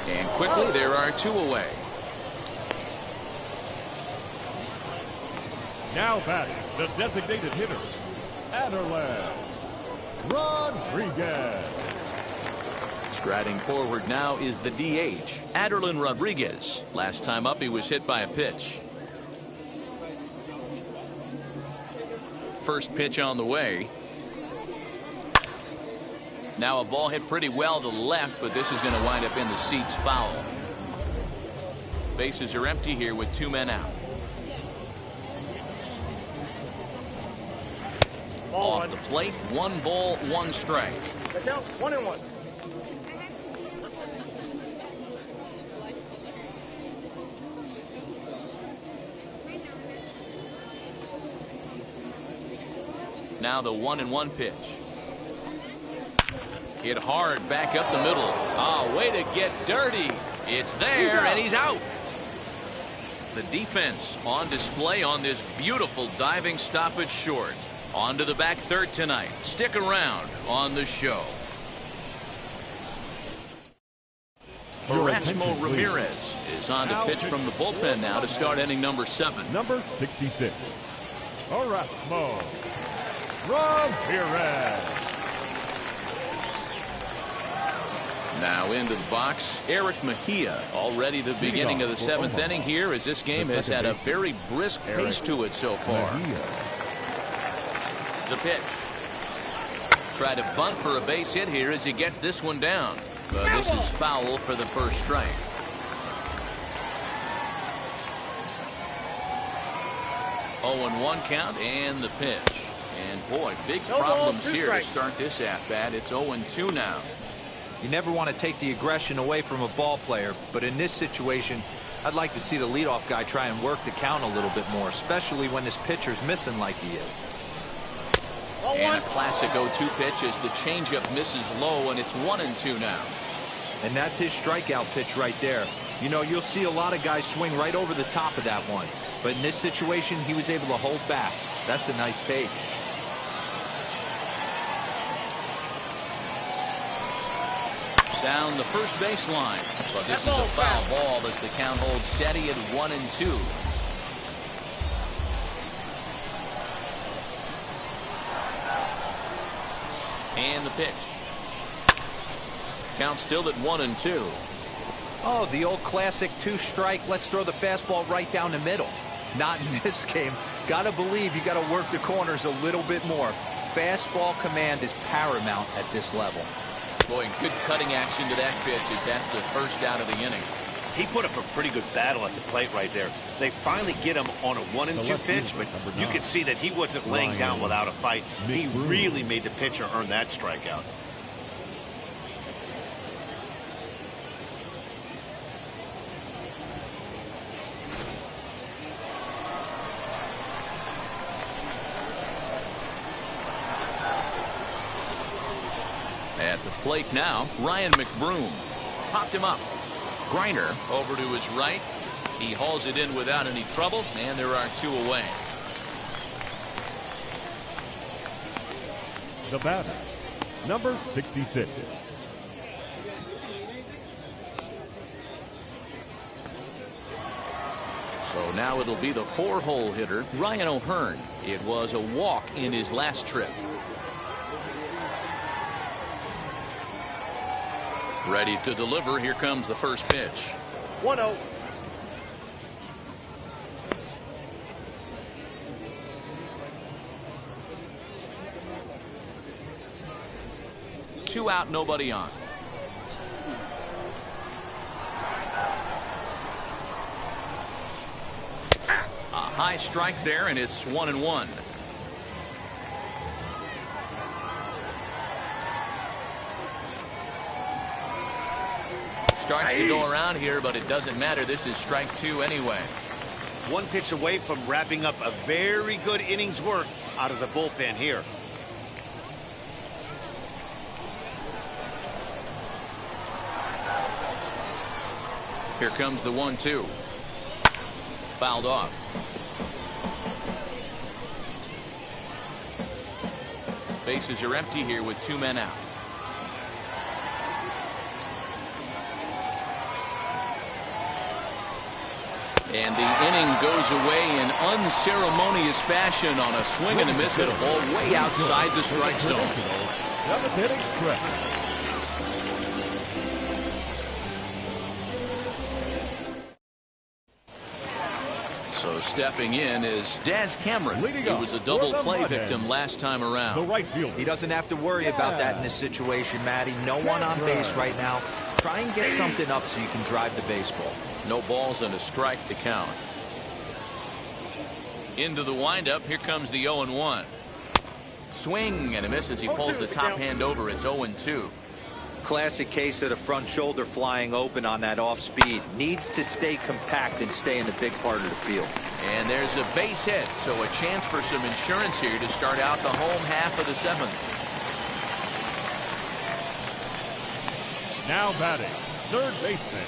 And quickly there are 2 away. Now batting, the designated hitter, Aderlan Rodriguez. Striding forward now is the DH, Aderlan Rodriguez. Last time up, he was hit by a pitch. First pitch on the way. Now a ball hit pretty well to the left, but this is going to wind up in the seats foul. Bases are empty here with 2 men out. Off the plate, 1 ball, 1 strike. The count 1-1. Now the 1-1 pitch. Hit hard back up the middle. Oh, way to get dirty. It's there, and he's out. The defense on display on this beautiful diving stoppage short. On to the back third tonight. Stick around on the show. Erasmo Ramirez is on to pitch from the bullpen now to start inning number 7. Number 66, Erasmo Ramirez. Now into the box, Eric Mejia. Already the beginning of the 7th inning here, as this game has had a very brisk pace to it so far. The pitch. Try to bunt for a base hit here as he gets this one down. But this is foul for the first strike. Oh, and 1 count and the pitch. And boy, big problems here to start this at-bat. It's 0-2 now. You never want to take the aggression away from a ball player, but in this situation, I'd like to see the leadoff guy try and work the count a little bit more, especially when this pitcher's missing like he is. And a classic 0-2 pitch as the changeup misses low, and it's 1-2 now. And that's his strikeout pitch right there. You know, you'll see a lot of guys swing right over the top of that one, but in this situation, he was able to hold back. That's a nice take. Down the first baseline, but this is a foul ball as the count holds steady at 1-2. And the pitch. Count still at 1-2. Oh, the old classic 2-strike. Let's throw the fastball right down the middle. Not in this game. Gotta believe you gotta work the corners a little bit more. Fastball command is paramount at this level. Boy, good cutting action to that pitch as that's the first out of the inning. He put up a pretty good battle at the plate right there. They finally get him on a 1-2 pitch, but you could see that he wasn't laying down without a fight. He really made the pitcher earn that strikeout. At the plate now, Ryan McBroom. Popped him up. Griner over to his right. He hauls it in without any trouble, and there are 2 away. The batter, number 66. So now it'll be the 4-hole hitter, Ryan O'Hearn. It was a walk in his last trip. Ready to deliver. Here comes the first pitch. 1-0. Two out, nobody on. A high strike there, and it's 1-1. Starts to go around here, but it doesn't matter. This is strike 2 anyway. 1 pitch away from wrapping up a very good innings work out of the bullpen here. Here comes the 1-2. Fouled off. Bases are empty here with 2 men out. And the inning goes away in unceremonious fashion on a swing and a miss at a ball way outside the strike zone. 7th inning stretch. So stepping in is Daz Cameron. Leading He up was a double for the play Mudhens, victim last time The around. right fielder. He doesn't have to worry about that in this situation, Matty. No one on base right now. Try and get something up so you can drive the baseball. No balls and a strike to count. Into the windup. Here comes the 0-1. Swing and a miss as he pulls the top hand over. It's 0-2. Classic case of the front shoulder flying open on that off speed. Needs to stay compact and stay in the big part of the field. And there's a base hit, so a chance for some insurance here to start out the home half of the 7th. Now batting, third baseman,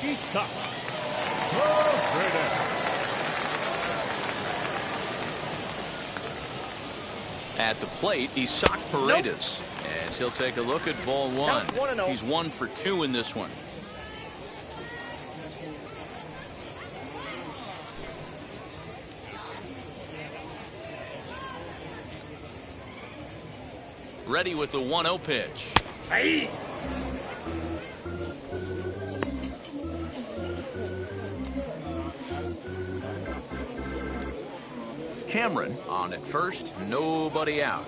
Isaac. At the plate, Isaac Paredes. As he'll take a look at ball 1. Count 1-0. He's 1 for 2 in this one. ready with the 1-0 pitch. Hey. Cameron on at first, nobody out.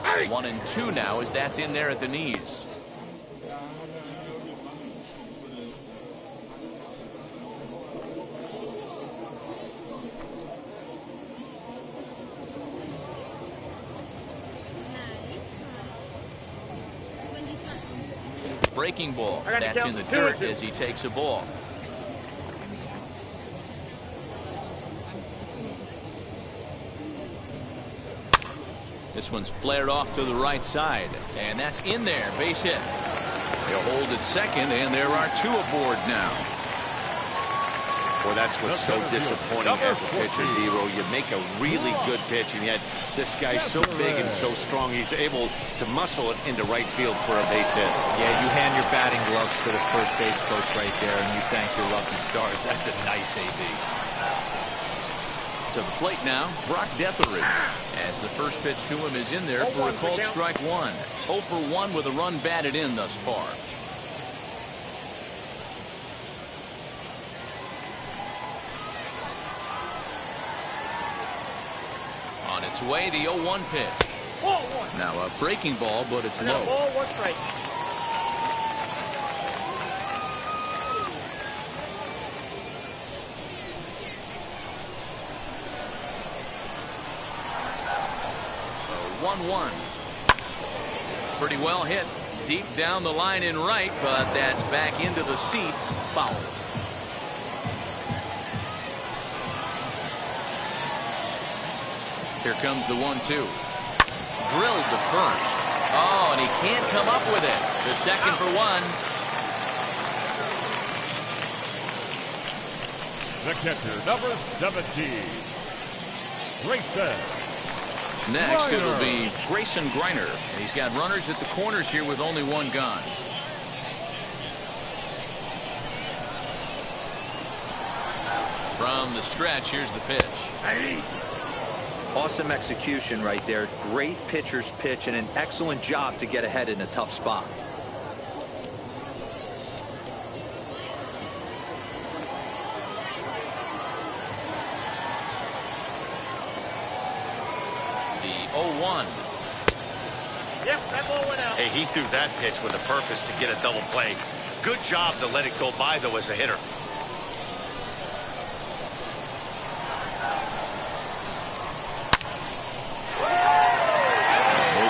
Hey. 1-2 now as that's in there at the knees. Breaking ball. That's in the dirt as he takes a ball. This one's flared off to the right side, and that's in there. Base hit. They'll hold at second, and there are 2 aboard now. Well, that's what's so disappointing as a pitcher, D-Row. You make a really good pitch, and yet this guy's so big and so strong, he's able to muscle it into right field for a base hit. Yeah, you hand your batting gloves to the first base coach right there, and you thank your lucky stars. That's a nice AB. To the plate now, Brock Detheridge. As the first pitch to him is in there for a called strike 1. 0 for 1 with a run batted in thus far. On its way, the 0-1 pitch. Now a breaking ball, but it's low. Ball, 1 strike. A 1-1. Pretty well hit. Deep down the line in right, but that's back into the seats. Foul. Here comes the 1-2. Drilled to first. Oh, and he can't come up with it. The second for 1. The catcher, number 17, Grayson. Next, Griner. it'll be Grayson Griner. He's got runners at the corners here with only 1 gone. From the stretch, here's the pitch. Hey. Awesome execution right there. Great pitcher's pitch and an excellent job to get ahead in a tough spot. The 0-1. Yep, that ball went out. Hey, he threw that pitch with a purpose to get a double play. Good job to let it go by, though, as a hitter.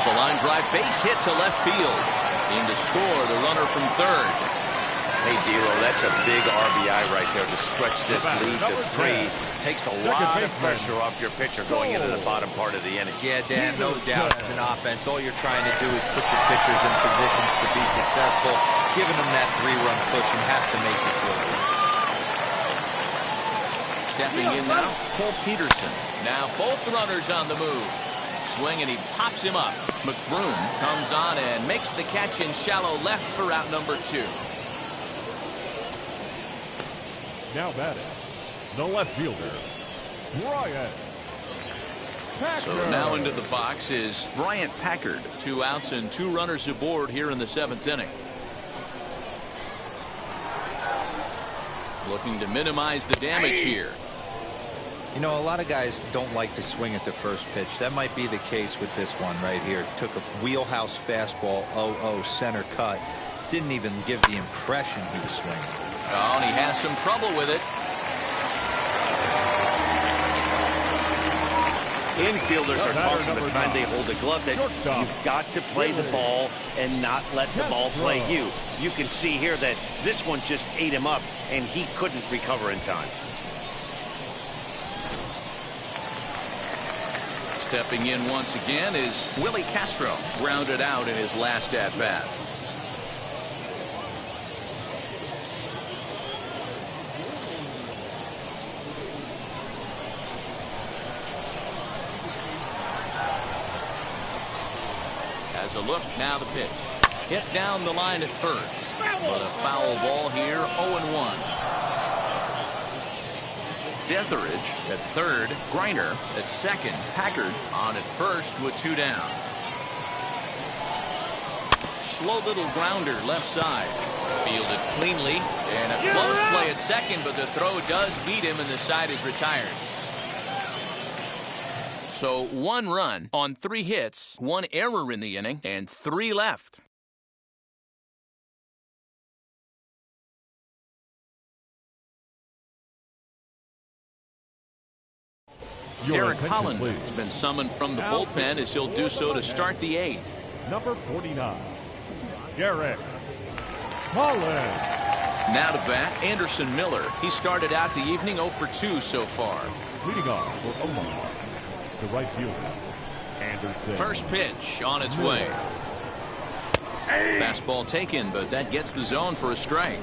There's a line drive base hit to left field. In to score the runner from third. Hey, D-Row, that's a big RBI right there to stretch this lead to 3. Takes a lot of pressure off your pitcher going into the bottom part of the inning. Yeah, Dan, no doubt it's an offense. All you're trying to do is put your pitchers in positions to be successful. Giving them that 3-run cushion has to make you feel good. Stepping in now, Cole Peterson. Now both runners on the move. Swing, and he pops him up. McBroom comes on and makes the catch in shallow left for out number 2. Now batting, the left fielder, Bryant Packard. So now into the box is Bryant Packard. 2 outs and 2 runners aboard here in the 7th inning. Looking to minimize the damage here. You know, a lot of guys don't like to swing at the first pitch. That might be the case with this one right here. Took a wheelhouse fastball, 0-0 center cut. Didn't even give the impression he was swinging. Oh, and he has some trouble with it. Infielders are talking the time they hold the glove that you've got to play the ball and not let the ball play you. You can see here that this one just ate him up, and he couldn't recover in time. Stepping in once again is Willy Castro. Grounded out in his last at-bat. As a look, now the pitch. Hit down the line at first. But a foul ball here, 0-1. Etheridge. At third, Griner. At second, Packard. On at first with 2 down. Slow little grounder left side. Fielded cleanly. And a close play at second, but the throw does beat him and the side is retired. So 1 run on 3 hits, 1 error in the inning, and 3 left. Derek Holland has been summoned from the bullpen as he'll do so to start the 8th. Number 49, Derek Holland. Now to bat, Anderson Miller. He started out the evening 0 for 2 so far. Leading off for Omaha, the right fielder, Anderson. First pitch on its way. Fastball taken, but that gets the zone for a strike.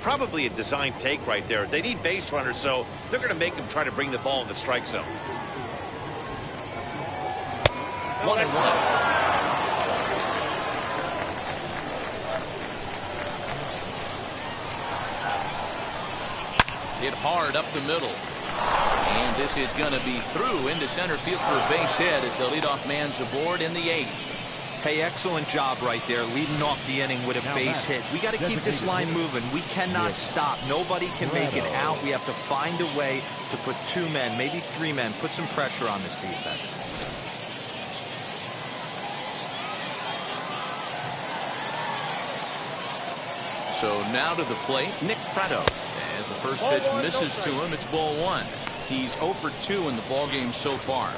Probably a design take right there. They need base runners, so they're going to make them try to bring the ball in the strike zone. 1-1. Hit hard up the middle. And this is going to be through into center field for a base hit as the leadoff man's aboard in the 8th. Hey, excellent job right there, leading off the inning with a base hit. We got to keep this line moving. We cannot stop. Nobody can make it out. We have to find a way to put 2 men, maybe 3 men, put some pressure on this defense. So now to the plate, Nick Pratto. As the first pitch misses to him, it's ball 1. He's 0 for 2 in the ballgame so far.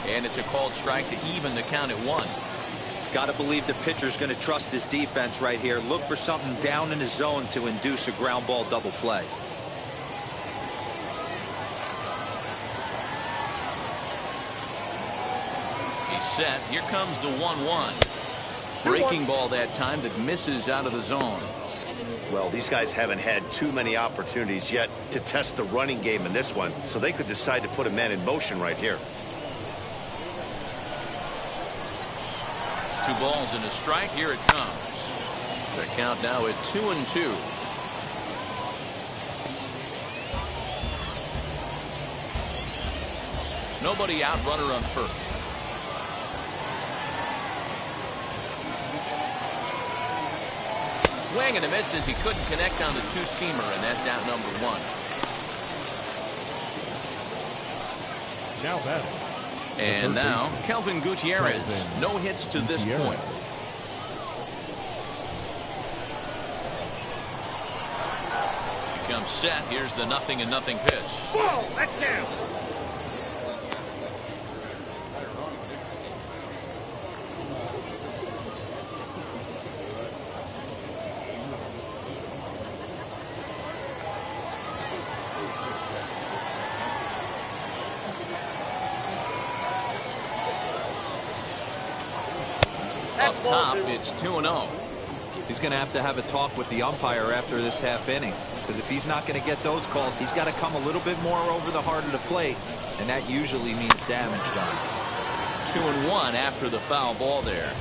And it's a called strike to even the count at 1. Got to believe the pitcher's going to trust his defense right here. Look for something down in his zone to induce a ground ball double play. He's set. Here comes the 1-1. Breaking ball that time that misses out of the zone. Well, these guys haven't had too many opportunities yet to test the running game in this one, so they could decide to put a man in motion right here. 2 balls and a strike. Here it comes. The count now at 2-2. Nobody out, runner on first. Swing and a miss as he couldn't connect on the 2-seamer, and that's out number 1. Now batting. And now Kelvin Gutierrez. No hits to this point. Becomes set. Here's the 0-0 pitch. Ball, that's down. Up top, it's 2-0. He's going to have a talk with the umpire after this half inning, because if he's not going to get those calls, he's got to come a little bit more over the heart of the plate, and that usually means damage done. 2-1 after the foul ball there.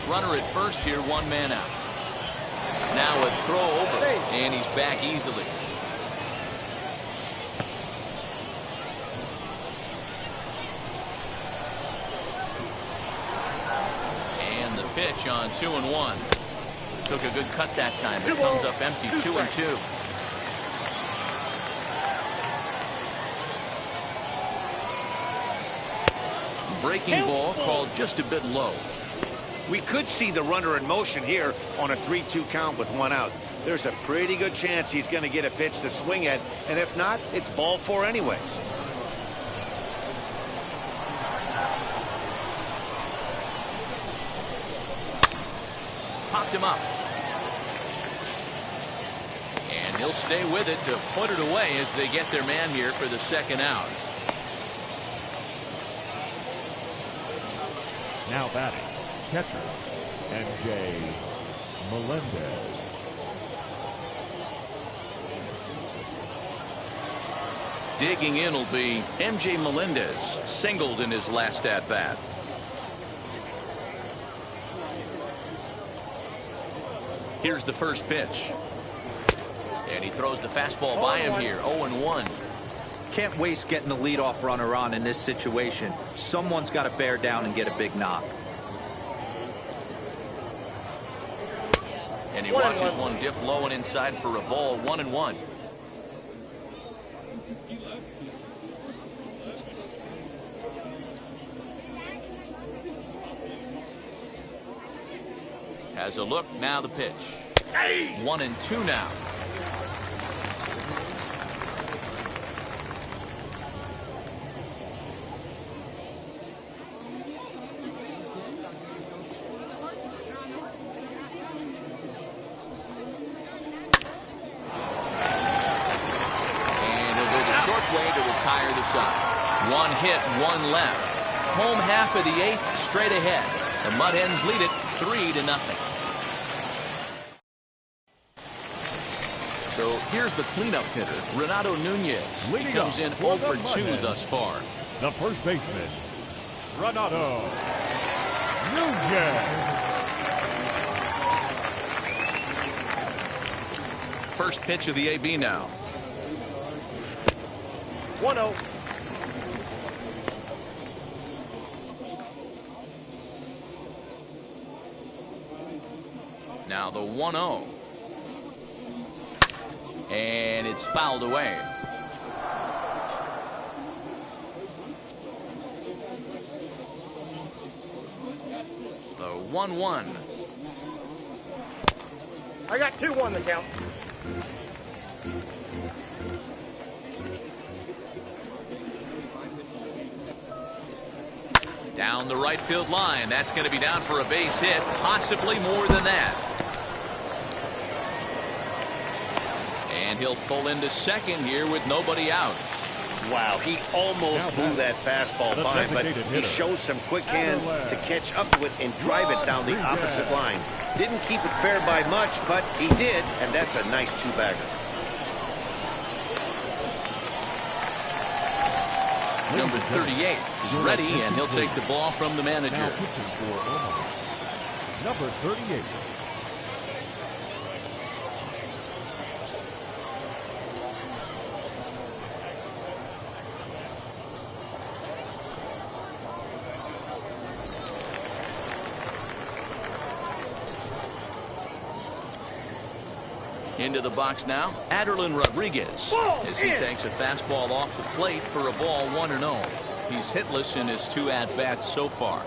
Runner at first here, 1 man out. Now a throw over, and he's back easily. Pitch on 2-1. Took a good cut that time. It comes up empty. 2-2. Breaking ball called just a bit low. We could see the runner in motion here on a 3-2 count with 1 out. There's a pretty good chance he's going to get a pitch to swing at, and if not, it's ball 4 anyways. Popped him up. And he'll stay with it to put it away as they get their man here for the 2nd out. Now batting, catcher, M.J. Melendez. Digging in will be MJ Melendez, singled in his last at bat. Here's the first pitch. And he throws the fastball by him here. 0-1. Can't waste getting the leadoff runner on in this situation. Someone's got to bear down and get a big knock. And he watches one dip low and inside for a ball. 1-1. Has a look, now the pitch. 1-2 now. And he'll go the short way to retire the side. One hit, one left. Home half of the eighth, straight ahead. The Mud Hens lead it 3-0. So here's the cleanup hitter, Renato Nunez. He comes in 0 for 2 thus far. The first baseman, Renato Nunez. First pitch of the AB now. 1-0. Now the 1-0. And it's fouled away. The 1-1. I got 2-1 the count. Down the right field line. That's going to be down for a base hit, possibly more than that. And he'll pull into second here with nobody out. Wow, he almost blew that fastball by, but he shows some quick hands to catch up to it and drive it down the opposite line. Didn't keep it fair by much, but he did, and that's a nice two-bagger. Number 38 is ready, and he'll take the ball from the manager. Number 38. Into the box now, Aderlin Rodriguez, as he takes a fastball off the plate for a ball. 1-0. He's hitless in his 2 at-bats so far.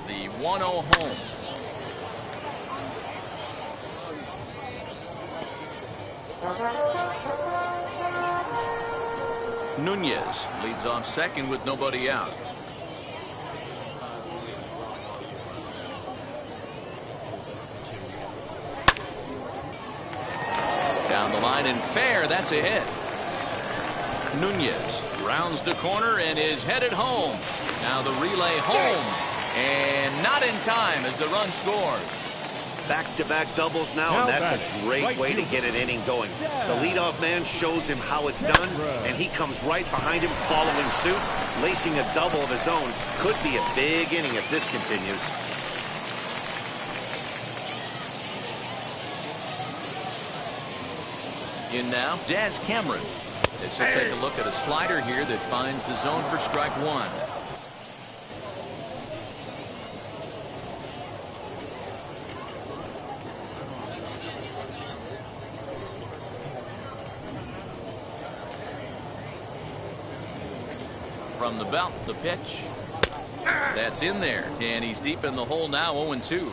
The 1-0 home. Nunez leads off second with nobody out. Down the line and fair, that's a hit. Nunez rounds the corner and is headed home. Now the relay home, and not in time as the run scores. Back-to-back doubles now, and that's a great way to get an inning going. The leadoff man shows him how it's done, and he comes right behind him following suit, lacing a double of his own. Could be a big inning if this continues. In now, Daz Cameron. This will take a look at a slider here that finds the zone for strike 1. From the belt, the pitch. That's in there, and he's deep in the hole now. 0-2.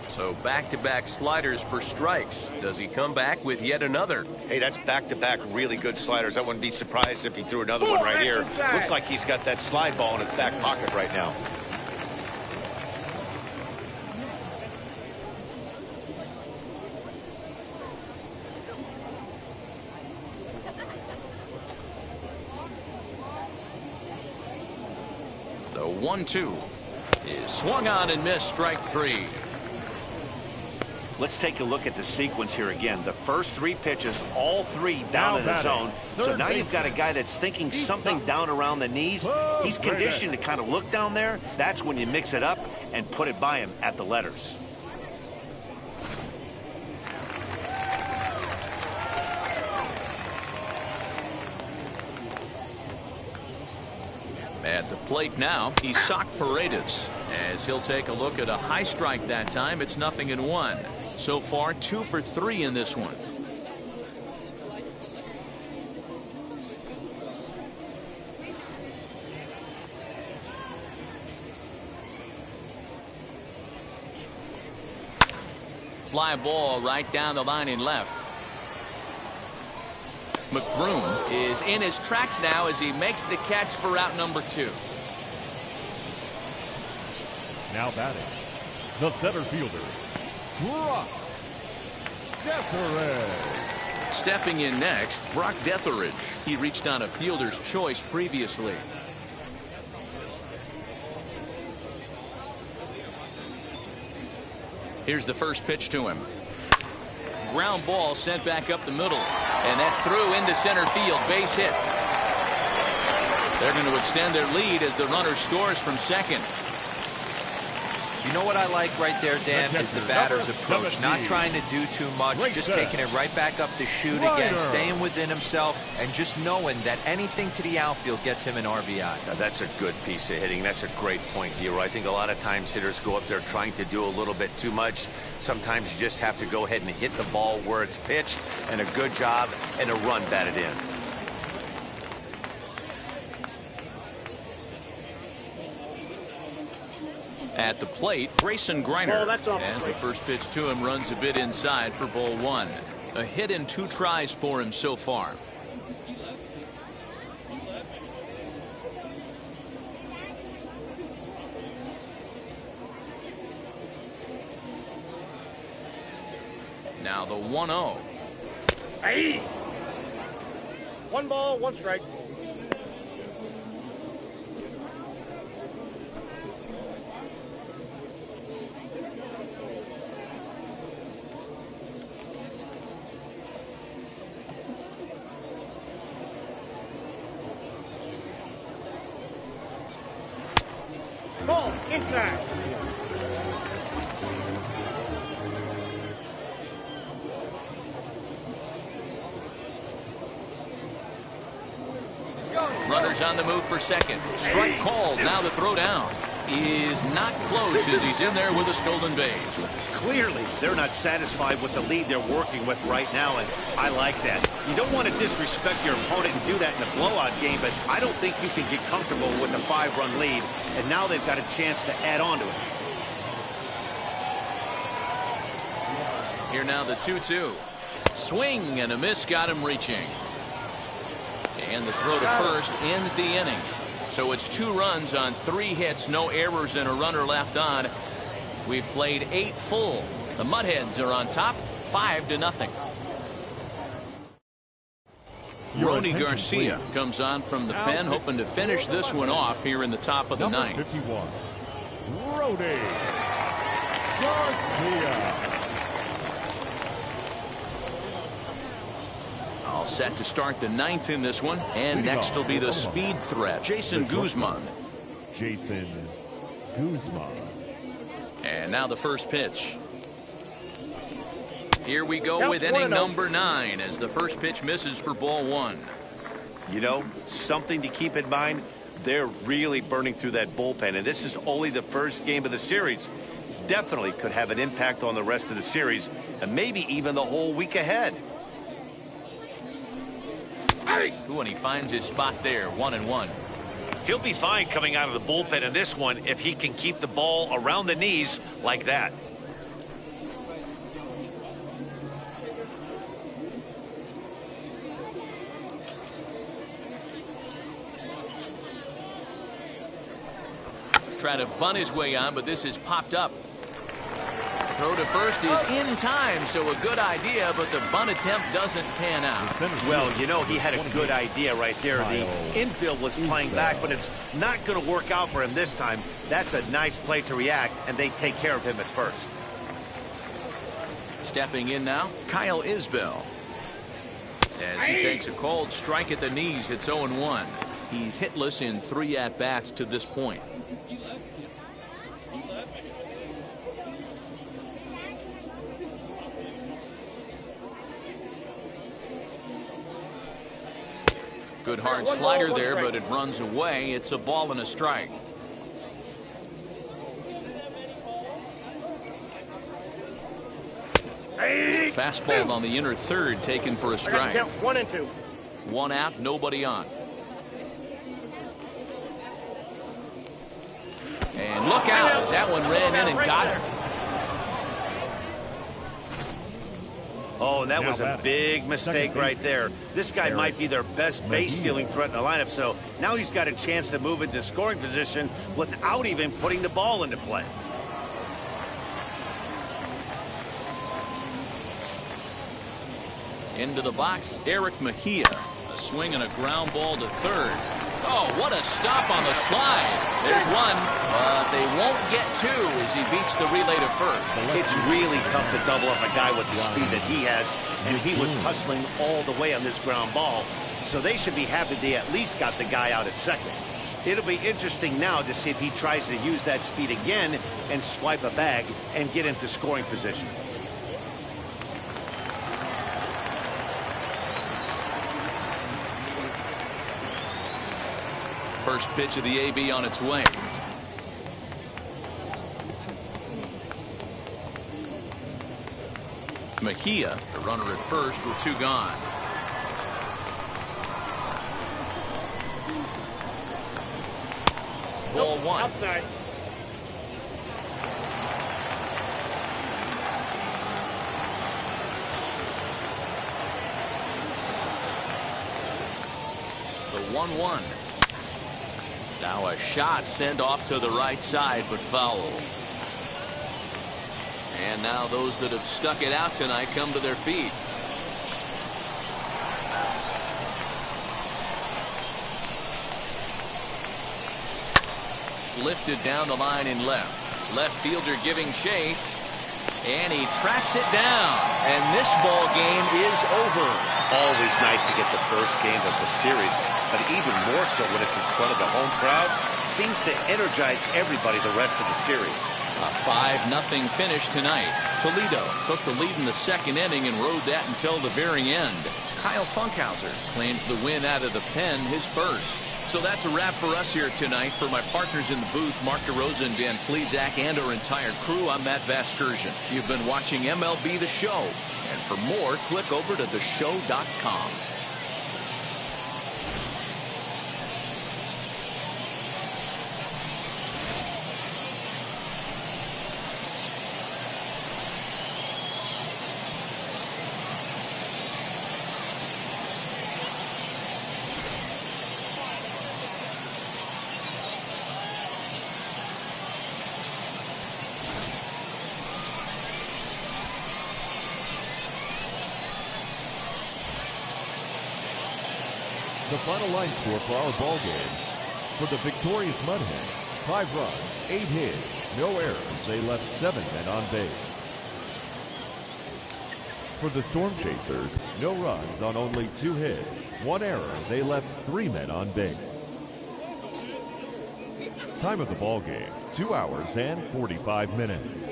So back-to-back sliders for strikes. Does he come back with yet another? Hey, that's back-to-back really good sliders. I wouldn't be surprised if he threw another one right here. Looks like he's got that slide ball in his back pocket right now. The 1-2. is swung on and missed, strike 3. Let's take a look at the sequence here again. The first 3 pitches, all 3 down in the zone. So now you've got a guy that's thinking something down around the knees. He's conditioned to kind of look down there. That's when you mix it up and put it by him at the letters. At the plate now, Isaac Paredes. As he'll take a look at a high strike that time, it's 0-1. So far, 2 for 3 in this one. Fly ball right down the line in left. McBroom is in his tracks now as he makes the catch for out number 2. Now batting, the center fielder, Brock Detheridge. Stepping in next, Brock Detheridge. He reached on a fielder's choice previously. Here's the first pitch to him. Ground ball sent back up the middle, and that's through into center field. Base hit. They're going to extend their lead as the runner scores from second. You know what I like right there, Dan, is the batter's approach. Not trying to do too much, just taking it right back up the chute again, staying within himself, and just knowing that anything to the outfield gets him an RBI. Now, that's a good piece of hitting. That's a great point, Hero. I think a lot of times hitters go up there trying to do a little bit too much. Sometimes you just have to go ahead and hit the ball where it's pitched, and a good job, and a run batted in. At the plate, Grayson Griner, as the first pitch to him runs a bit inside for ball 1. A hit in 2 tries for him so far. Now the 1-0. Hey! 1 ball, 1 strike. Ball inside. Runners on the move for second. Strike called. Now the throw down is not close as he's in there with a stolen base. Clearly, they're not satisfied with the lead they're working with right now, and I like that. You don't want to disrespect your opponent and do that in a blowout game, but I don't think you can get comfortable with a 5-run lead, and now they've got a chance to add on to it. Here now the 2-2. Swing and a miss got him reaching. And the throw to first ends the inning. So it's 2 runs on 3 hits, no errors, and a runner left on. We've played 8 full. The Mudheads are on top, 5-0. Rony Garcia comes on from the pen, hoping to finish this one off here in the top of the 9th. 51, Rony Garcia. All set to start the 9th in this one, and next will be the speed threat, Jason Guzman. Jason Guzman. And now the first pitch. Here we go with inning number 9 as the first pitch misses for ball 1. You know, something to keep in mind, they're really burning through that bullpen, and this is only the first game of the series. Definitely could have an impact on the rest of the series, and maybe even the whole week ahead. Ooh, and he finds his spot there, 1-1. He'll be fine coming out of the bullpen in this one if he can keep the ball around the knees like that. Trying to bunt his way on, but this is popped up. Throw to first is in time, so a good idea, but the bunt attempt doesn't pan out. Well, you know, he had a good idea right there. The infield was playing back, but it's not going to work out for him this time. That's a nice play to react, and they take care of him at first. Stepping in now, Kyle Isbell. As he takes a cold strike at the knees, it's 0-1. He's hitless in 3 at-bats to this point. Good hard slider there, but it runs away. It's a ball and a strike. Fastball on the inner third, taken for a strike. 1-2. 1 out, nobody on. And look out as that one ran in and got him. Oh, and that was a big mistake right there. This guy might be their best base-stealing threat in the lineup, so now he's got a chance to move into scoring position without even putting the ball into play. Into the box, Eric Mejia. A swing and a ground ball to third. Oh, what a stop on the slide. There's one, but they won't get 2 as he beats the relay to first. It's really tough to double up a guy with the speed that he has, and he was hustling all the way on this ground ball, so they should be happy they at least got the guy out at second. It'll be interesting now to see if he tries to use that speed again and swipe a bag and get into scoring position. First pitch of the AB on its way. Mejia, the runner at first with 2 gone. Ball 1. Outside. The 1-1. Now a shot sent off to the right side, but foul. And now those that have stuck it out tonight come to their feet. Lifted down the line in left. Left fielder giving chase. And he tracks it down. And this ball game is over. Always nice to get the first game of the series, but even more so when it's in front of the home crowd. Seems to energize everybody the rest of the series. A 5-0 finish tonight. Toledo took the lead in the second inning and rode that until the very end. Kyle Funkhauser claims the win out of the pen, his first. So that's a wrap for us here tonight. For my partners in the booth, Mark DeRosa and Dan Plesac, and our entire crew, I'm Matt Vasgersian. You've been watching MLB The Show. And for more, click over to theshow.com. The final line score for our ball game. For the victorious Mud Hens, 5 runs, 8 hits, no errors. They left 7 men on base. For the Storm Chasers, no runs on only 2 hits, 1 error. They left 3 men on base. Time of the ball game, 2 hours and 45 minutes.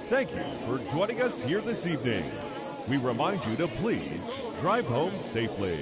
Thank you for joining us here this evening. We remind you to please drive home safely.